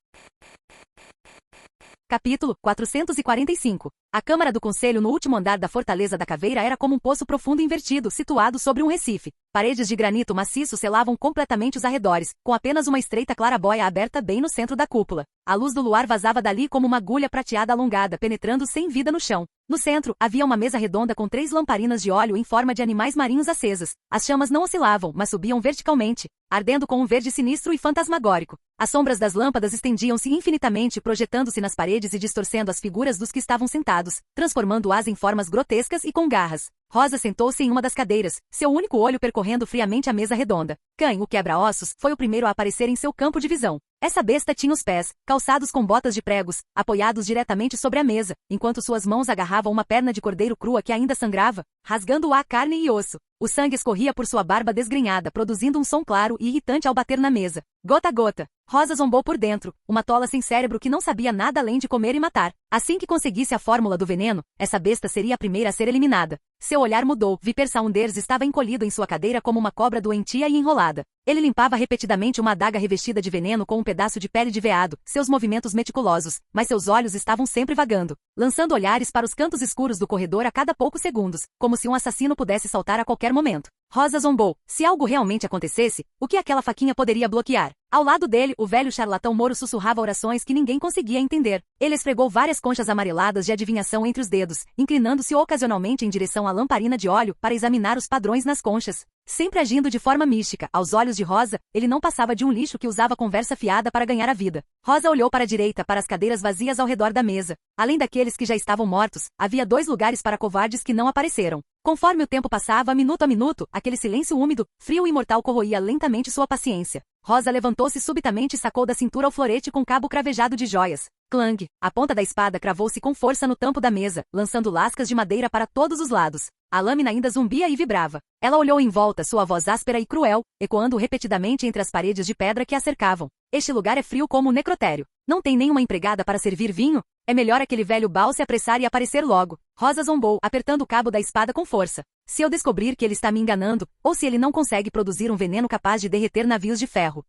Capítulo 445. A Câmara do Conselho no último andar da Fortaleza da Caveira era como um poço profundo invertido, situado sobre um recife. Paredes de granito maciço selavam completamente os arredores, com apenas uma estreita clarabóia aberta bem no centro da cúpula. A luz do luar vazava dali como uma agulha prateada alongada, penetrando sem vida no chão. No centro, havia uma mesa redonda com 3 lamparinas de óleo em forma de animais marinhos acesas. As chamas não oscilavam, mas subiam verticalmente, ardendo com um verde sinistro e fantasmagórico. As sombras das lâmpadas estendiam-se infinitamente, projetando-se nas paredes e distorcendo as figuras dos que estavam sentados, transformando-as em formas grotescas e com garras. Rosa sentou-se em uma das cadeiras, seu único olho percorrendo friamente a mesa redonda. Cain, o quebra-ossos, foi o primeiro a aparecer em seu campo de visão. Essa besta tinha os pés, calçados com botas de pregos, apoiados diretamente sobre a mesa, enquanto suas mãos agarravam uma perna de cordeiro crua que ainda sangrava, rasgando-a a carne e osso. O sangue escorria por sua barba desgrenhada, produzindo um som claro e irritante ao bater na mesa. Gota a gota. Rosa zombou por dentro, uma tola sem cérebro que não sabia nada além de comer e matar. Assim que conseguisse a fórmula do veneno, essa besta seria a primeira a ser eliminada. Seu olhar mudou. Viper Saunders estava encolhido em sua cadeira como uma cobra doentia e enrolada. Ele limpava repetidamente uma adaga revestida de veneno com um pedaço de pele de veado, seus movimentos meticulosos, mas seus olhos estavam sempre vagando, lançando olhares para os cantos escuros do corredor a cada poucos segundos, como se um assassino pudesse saltar a qualquer momento. Rosa zombou. Se algo realmente acontecesse, o que aquela faquinha poderia bloquear? Ao lado dele, o velho charlatão Moro sussurrava orações que ninguém conseguia entender. Ele esfregou várias conchas amareladas de adivinhação entre os dedos, inclinando-se ocasionalmente em direção à lamparina de óleo para examinar os padrões nas conchas. Sempre agindo de forma mística, aos olhos de Rosa, ele não passava de um lixo que usava conversa fiada para ganhar a vida. Rosa olhou para a direita, para as cadeiras vazias ao redor da mesa. Além daqueles que já estavam mortos, havia 2 lugares para covardes que não apareceram. Conforme o tempo passava, minuto a minuto, aquele silêncio úmido, frio e mortal corroía lentamente sua paciência. Rosa levantou-se subitamente e sacou da cintura o florete com cabo cravejado de joias. Clang! A ponta da espada cravou-se com força no tampo da mesa, lançando lascas de madeira para todos os lados. A lâmina ainda zumbia e vibrava. Ela olhou em volta, sua voz áspera e cruel, ecoando repetidamente entre as paredes de pedra que a cercavam. Este lugar é frio como um necrotério. Não tem nenhuma empregada para servir vinho? É melhor aquele velho Baal se apressar e aparecer logo. Rosa zombou, apertando o cabo da espada com força. Se eu descobrir que ele está me enganando, ou se ele não consegue produzir um veneno capaz de derreter navios de ferro.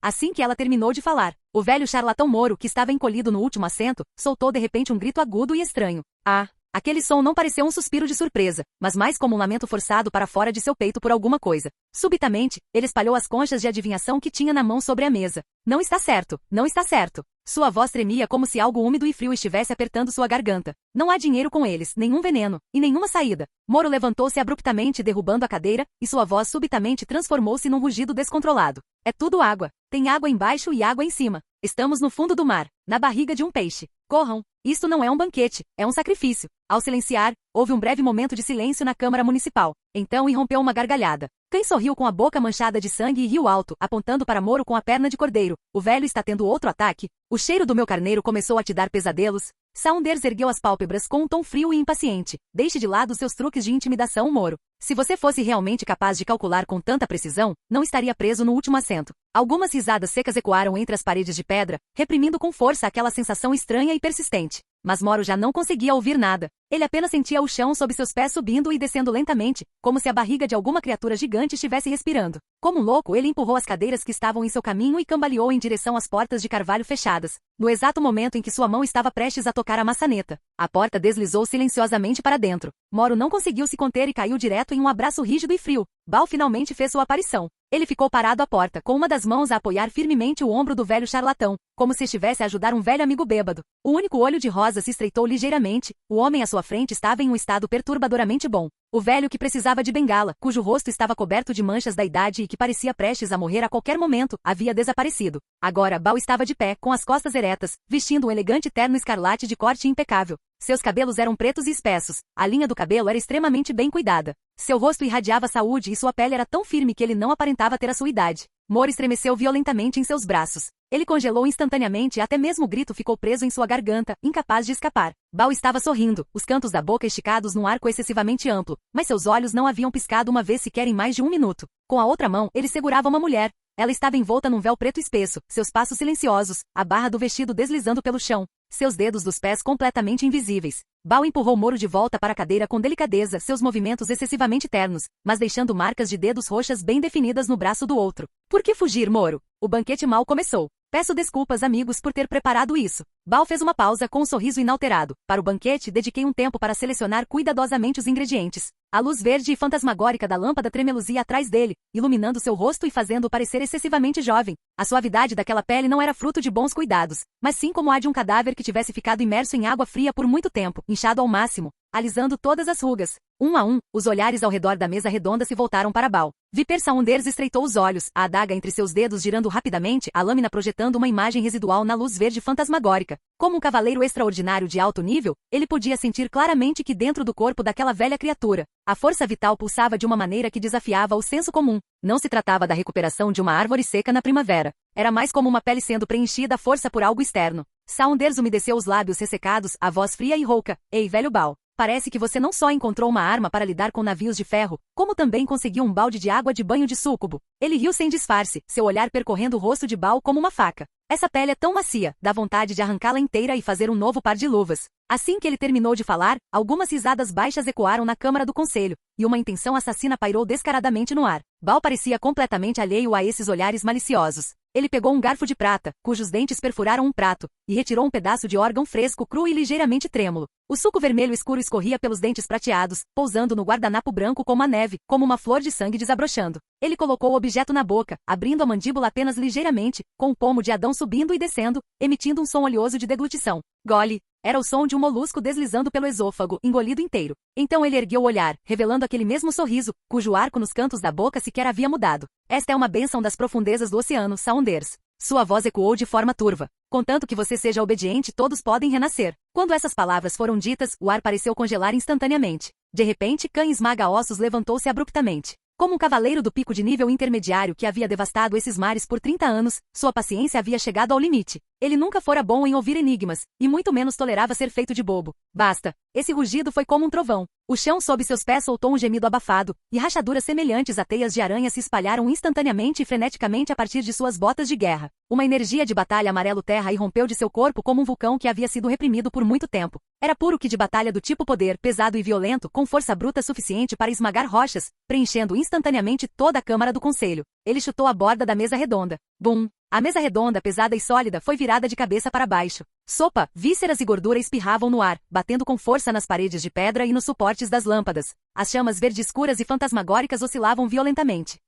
Assim que ela terminou de falar, o velho charlatão Moro, que estava encolhido no último assento, soltou de repente um grito agudo e estranho. Ah! Aquele som não pareceu um suspiro de surpresa, mas mais como um lamento forçado para fora de seu peito por alguma coisa. Subitamente, ele espalhou as conchas de adivinhação que tinha na mão sobre a mesa. Não está certo, não está certo. Sua voz tremia como se algo úmido e frio estivesse apertando sua garganta. Não há dinheiro com eles, nenhum veneno, e nenhuma saída. Moro levantou-se abruptamente derrubando a cadeira, e sua voz subitamente transformou-se num rugido descontrolado. É tudo água. Tem água embaixo e água em cima. Estamos no fundo do mar, na barriga de um peixe. Corram. Isto não é um banquete, é um sacrifício. Ao silenciar, houve um breve momento de silêncio na Câmara Municipal. Então irrompeu uma gargalhada. Kane sorriu com a boca manchada de sangue e riu alto, apontando para Moro com a perna de cordeiro. O velho está tendo outro ataque? O cheiro do meu carneiro começou a te dar pesadelos? Saunders ergueu as pálpebras com um tom frio e impaciente. Deixe de lado seus truques de intimidação, Moro. Se você fosse realmente capaz de calcular com tanta precisão, não estaria preso no último assento. Algumas risadas secas ecoaram entre as paredes de pedra, reprimindo com força aquela sensação estranha e persistente. Mas Moro já não conseguia ouvir nada. Ele apenas sentia o chão sob seus pés subindo e descendo lentamente, como se a barriga de alguma criatura gigante estivesse respirando. Como um louco, ele empurrou as cadeiras que estavam em seu caminho e cambaleou em direção às portas de carvalho fechadas. No exato momento em que sua mão estava prestes a tocar a maçaneta, a porta deslizou silenciosamente para dentro. Moro não conseguiu se conter e caiu direto em um abraço rígido e frio. Bal finalmente fez sua aparição. Ele ficou parado à porta, com uma das mãos a apoiar firmemente o ombro do velho charlatão, como se estivesse a ajudar um velho amigo bêbado. O único olho de rosa se estreitou ligeiramente, o homem à sua frente estava em um estado perturbadoramente bom. O velho que precisava de bengala, cujo rosto estava coberto de manchas da idade e que parecia prestes a morrer a qualquer momento, havia desaparecido. Agora Bal estava de pé, com as costas eretas, vestindo um elegante terno escarlate de corte impecável. Seus cabelos eram pretos e espessos, a linha do cabelo era extremamente bem cuidada. Seu rosto irradiava saúde e sua pele era tão firme que ele não aparentava ter a sua idade. Moro estremeceu violentamente em seus braços. Ele congelou instantaneamente e até mesmo o grito ficou preso em sua garganta, incapaz de escapar. Bal estava sorrindo, os cantos da boca esticados num arco excessivamente amplo, mas seus olhos não haviam piscado uma vez sequer em mais de um minuto. Com a outra mão, ele segurava uma mulher. Ela estava envolta num véu preto espesso, seus passos silenciosos, a barra do vestido deslizando pelo chão, seus dedos dos pés completamente invisíveis. Bal empurrou Moro de volta para a cadeira com delicadeza, seus movimentos excessivamente ternos, mas deixando marcas de dedos roxas bem definidas no braço do outro. Por que fugir, Moro? O banquete mal começou. Peço desculpas, amigos, por ter preparado isso. Bal fez uma pausa com um sorriso inalterado. Para o banquete, dediquei um tempo para selecionar cuidadosamente os ingredientes. A luz verde e fantasmagórica da lâmpada tremeluzia atrás dele, iluminando seu rosto e fazendo-o parecer excessivamente jovem. A suavidade daquela pele não era fruto de bons cuidados, mas sim como a de um cadáver que tivesse ficado imerso em água fria por muito tempo, inchado ao máximo, alisando todas as rugas. Um a um, os olhares ao redor da mesa redonda se voltaram para Bal. Viper Saunders estreitou os olhos, a adaga entre seus dedos girando rapidamente, a lâmina projetando uma imagem residual na luz verde fantasmagórica. Como um cavaleiro extraordinário de alto nível, ele podia sentir claramente que dentro do corpo daquela velha criatura, a força vital pulsava de uma maneira que desafiava o senso comum. Não se tratava da recuperação de uma árvore seca na primavera. Era mais como uma pele sendo preenchida à força por algo externo. Saunders umedeceu os lábios ressecados, a voz fria e rouca. Ei, velho Bal. Parece que você não só encontrou uma arma para lidar com navios de ferro, como também conseguiu um balde de água de banho de súcubo. Ele riu sem disfarce, seu olhar percorrendo o rosto de Bal como uma faca. Essa pele é tão macia, dá vontade de arrancá-la inteira e fazer um novo par de luvas. Assim que ele terminou de falar, algumas risadas baixas ecoaram na Câmara do Conselho, e uma intenção assassina pairou descaradamente no ar. Bal parecia completamente alheio a esses olhares maliciosos. Ele pegou um garfo de prata, cujos dentes perfuraram um prato, e retirou um pedaço de órgão fresco cru e ligeiramente trêmulo. O suco vermelho escuro escorria pelos dentes prateados, pousando no guardanapo branco como a neve, como uma flor de sangue desabrochando. Ele colocou o objeto na boca, abrindo a mandíbula apenas ligeiramente, com o pomo de Adão subindo e descendo, emitindo um som oleoso de deglutição. Gole! Era o som de um molusco deslizando pelo esôfago, engolido inteiro. Então ele ergueu o olhar, revelando aquele mesmo sorriso, cujo arco nos cantos da boca sequer havia mudado. Esta é uma bênção das profundezas do oceano, Saunders. Sua voz ecoou de forma turva. Contanto que você seja obediente, todos podem renascer. Quando essas palavras foram ditas, o ar pareceu congelar instantaneamente. De repente, Khan Esmaga-Ossos levantou-se abruptamente. Como um cavaleiro do pico de nível intermediário que havia devastado esses mares por 30 anos, sua paciência havia chegado ao limite. Ele nunca fora bom em ouvir enigmas, e muito menos tolerava ser feito de bobo. Basta! Esse rugido foi como um trovão. O chão sob seus pés soltou um gemido abafado, e rachaduras semelhantes a teias de aranha se espalharam instantaneamente e freneticamente a partir de suas botas de guerra. Uma energia de batalha amarelo-terra irrompeu de seu corpo como um vulcão que havia sido reprimido por muito tempo. Era puro que de batalha do tipo poder, pesado e violento, com força bruta suficiente para esmagar rochas, preenchendo instantaneamente toda a Câmara do Conselho. Ele chutou a borda da mesa redonda. Bum! A mesa redonda, pesada e sólida foi virada de cabeça para baixo. Sopa, vísceras e gordura espirravam no ar, batendo com força nas paredes de pedra e nos suportes das lâmpadas. As chamas verde escuras e fantasmagóricas oscilavam violentamente.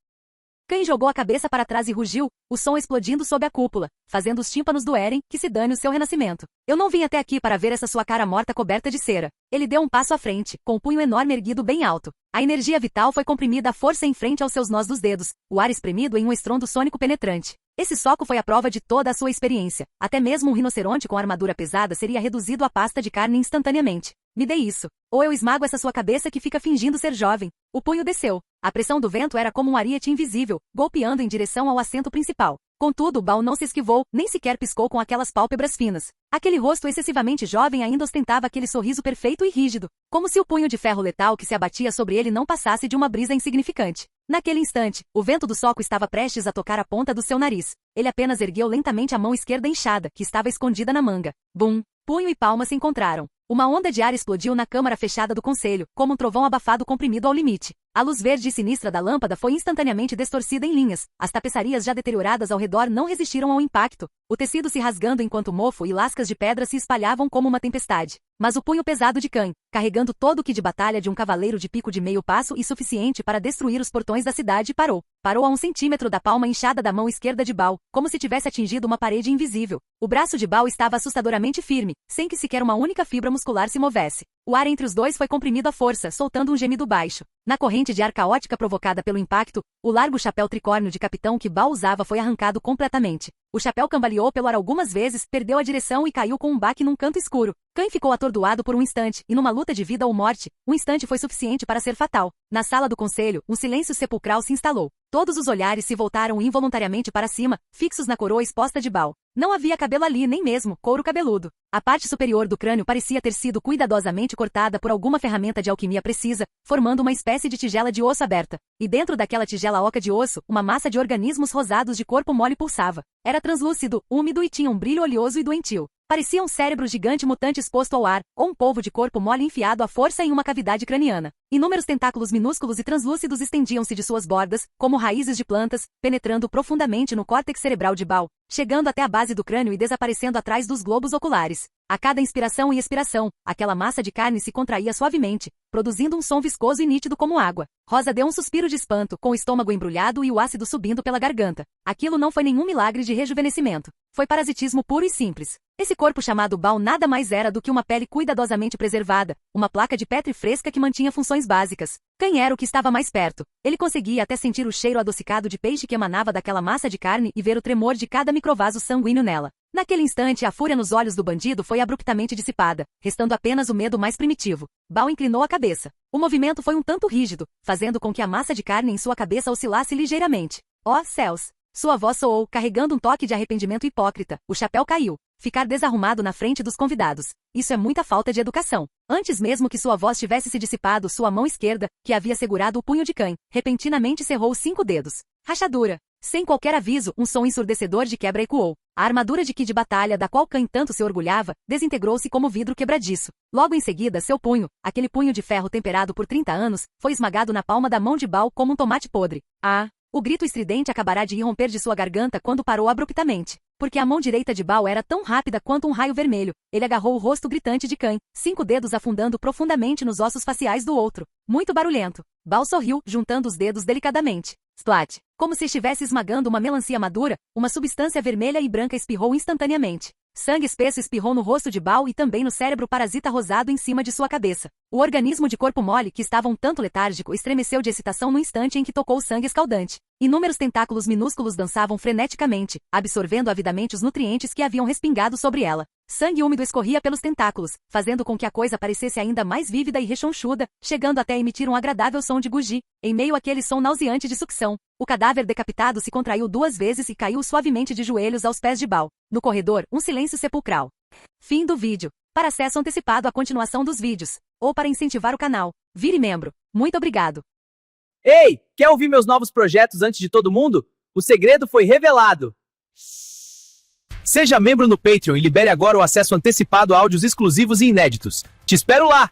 Cain jogou a cabeça para trás e rugiu, o som explodindo sob a cúpula, fazendo os tímpanos doerem, que se dane o seu renascimento. Eu não vim até aqui para ver essa sua cara morta coberta de cera. Ele deu um passo à frente, com o punho enorme erguido bem alto. A energia vital foi comprimida à força em frente aos seus nós dos dedos, o ar espremido em um estrondo sônico penetrante. Esse soco foi a prova de toda a sua experiência. Até mesmo um rinoceronte com armadura pesada seria reduzido a pasta de carne instantaneamente. Me dê isso, ou eu esmago essa sua cabeça que fica fingindo ser jovem. O punho desceu. A pressão do vento era como um ariete invisível, golpeando em direção ao assento principal. Contudo, Baal não se esquivou, nem sequer piscou com aquelas pálpebras finas. Aquele rosto excessivamente jovem ainda ostentava aquele sorriso perfeito e rígido, como se o punho de ferro letal que se abatia sobre ele não passasse de uma brisa insignificante. Naquele instante, o vento do soco estava prestes a tocar a ponta do seu nariz. Ele apenas ergueu lentamente a mão esquerda inchada, que estava escondida na manga. Bum! Punho e palma se encontraram. Uma onda de ar explodiu na câmara fechada do conselho, como um trovão abafado comprimido ao limite. A luz verde e sinistra da lâmpada foi instantaneamente distorcida em linhas. As tapeçarias já deterioradas ao redor não resistiram ao impacto, o tecido se rasgando enquanto mofo e lascas de pedra se espalhavam como uma tempestade. Mas o punho pesado de Cain, carregando todo o que de batalha de um cavaleiro de pico de meio passo e suficiente para destruir os portões da cidade, parou. Parou a 1 centímetro da palma inchada da mão esquerda de Baal, como se tivesse atingido uma parede invisível. O braço de Baal estava assustadoramente firme, sem que sequer uma única fibra muscular se movesse. O ar entre os dois foi comprimido à força, soltando um gemido baixo. Na corrente de ar caótica provocada pelo impacto, o largo chapéu tricórnio de capitão que Baal usava foi arrancado completamente. O chapéu cambaleou pelo ar algumas vezes, perdeu a direção e caiu com um baque num canto escuro. Cain ficou atordoado por um instante, e numa luta de vida ou morte, um instante foi suficiente para ser fatal. Na sala do conselho, um silêncio sepulcral se instalou. Todos os olhares se voltaram involuntariamente para cima, fixos na coroa exposta de Baal. Não havia cabelo ali, nem mesmo couro cabeludo. A parte superior do crânio parecia ter sido cuidadosamente cortada por alguma ferramenta de alquimia precisa, formando uma espécie de tigela de osso aberta. E dentro daquela tigela oca de osso, uma massa de organismos rosados de corpo mole pulsava. Era translúcido, úmido e tinha um brilho oleoso e doentio. Parecia um cérebro gigante mutante exposto ao ar, ou um polvo de corpo mole enfiado à força em uma cavidade craniana. Inúmeros tentáculos minúsculos e translúcidos estendiam-se de suas bordas, como raízes de plantas, penetrando profundamente no córtex cerebral de Baal, chegando até a base do crânio e desaparecendo atrás dos globos oculares. A cada inspiração e expiração, aquela massa de carne se contraía suavemente, produzindo um som viscoso e nítido como água. Rosa deu um suspiro de espanto, com o estômago embrulhado e o ácido subindo pela garganta. Aquilo não foi nenhum milagre de rejuvenescimento. Foi parasitismo puro e simples. Esse corpo chamado Baal nada mais era do que uma pele cuidadosamente preservada, uma placa de Petri fresca que mantinha funções básicas. Quem era o que estava mais perto? Ele conseguia até sentir o cheiro adocicado de peixe que emanava daquela massa de carne e ver o tremor de cada microvaso sanguíneo nela. Naquele instante, a fúria nos olhos do bandido foi abruptamente dissipada, restando apenas o medo mais primitivo. Baal inclinou a cabeça. O movimento foi um tanto rígido, fazendo com que a massa de carne em sua cabeça oscilasse ligeiramente. Ó céus! Sua voz soou, carregando um toque de arrependimento hipócrita. O chapéu caiu. Ficar desarrumado na frente dos convidados. Isso é muita falta de educação. Antes mesmo que sua voz tivesse se dissipado, sua mão esquerda, que havia segurado o punho de Cain, repentinamente cerrou os 5 dedos. Rachadura. Sem qualquer aviso, um som ensurdecedor de quebra ecoou. A armadura de Ki de batalha da qual Cain tanto se orgulhava, desintegrou-se como vidro quebradiço. Logo em seguida, seu punho, aquele punho de ferro temperado por 30 anos, foi esmagado na palma da mão de Baal como um tomate podre. Ah! O grito estridente acabará de irromper de sua garganta quando parou abruptamente. Porque a mão direita de Baal era tão rápida quanto um raio vermelho. Ele agarrou o rosto gritante de Cain, 5 dedos afundando profundamente nos ossos faciais do outro. Muito barulhento. Baal sorriu, juntando os dedos delicadamente. Splat! Como se estivesse esmagando uma melancia madura, uma substância vermelha e branca espirrou instantaneamente. Sangue espesso espirrou no rosto de Baal e também no cérebro parasita rosado em cima de sua cabeça. O organismo de corpo mole, que estava um tanto letárgico, estremeceu de excitação no instante em que tocou o sangue escaldante. Inúmeros tentáculos minúsculos dançavam freneticamente, absorvendo avidamente os nutrientes que haviam respingado sobre ela. Sangue úmido escorria pelos tentáculos, fazendo com que a coisa parecesse ainda mais vívida e rechonchuda, chegando até a emitir um agradável som de gugi, em meio àquele som nauseante de sucção. O cadáver decapitado se contraiu 2 vezes e caiu suavemente de joelhos aos pés de Baal. No corredor, um silêncio sepulcral. Fim do vídeo. Para acesso antecipado à continuação dos vídeos, ou para incentivar o canal, vire membro. Muito obrigado. Ei, quer ouvir meus novos projetos antes de todo mundo? O segredo foi revelado. Seja membro no Patreon e libere agora o acesso antecipado a áudios exclusivos e inéditos. Te espero lá!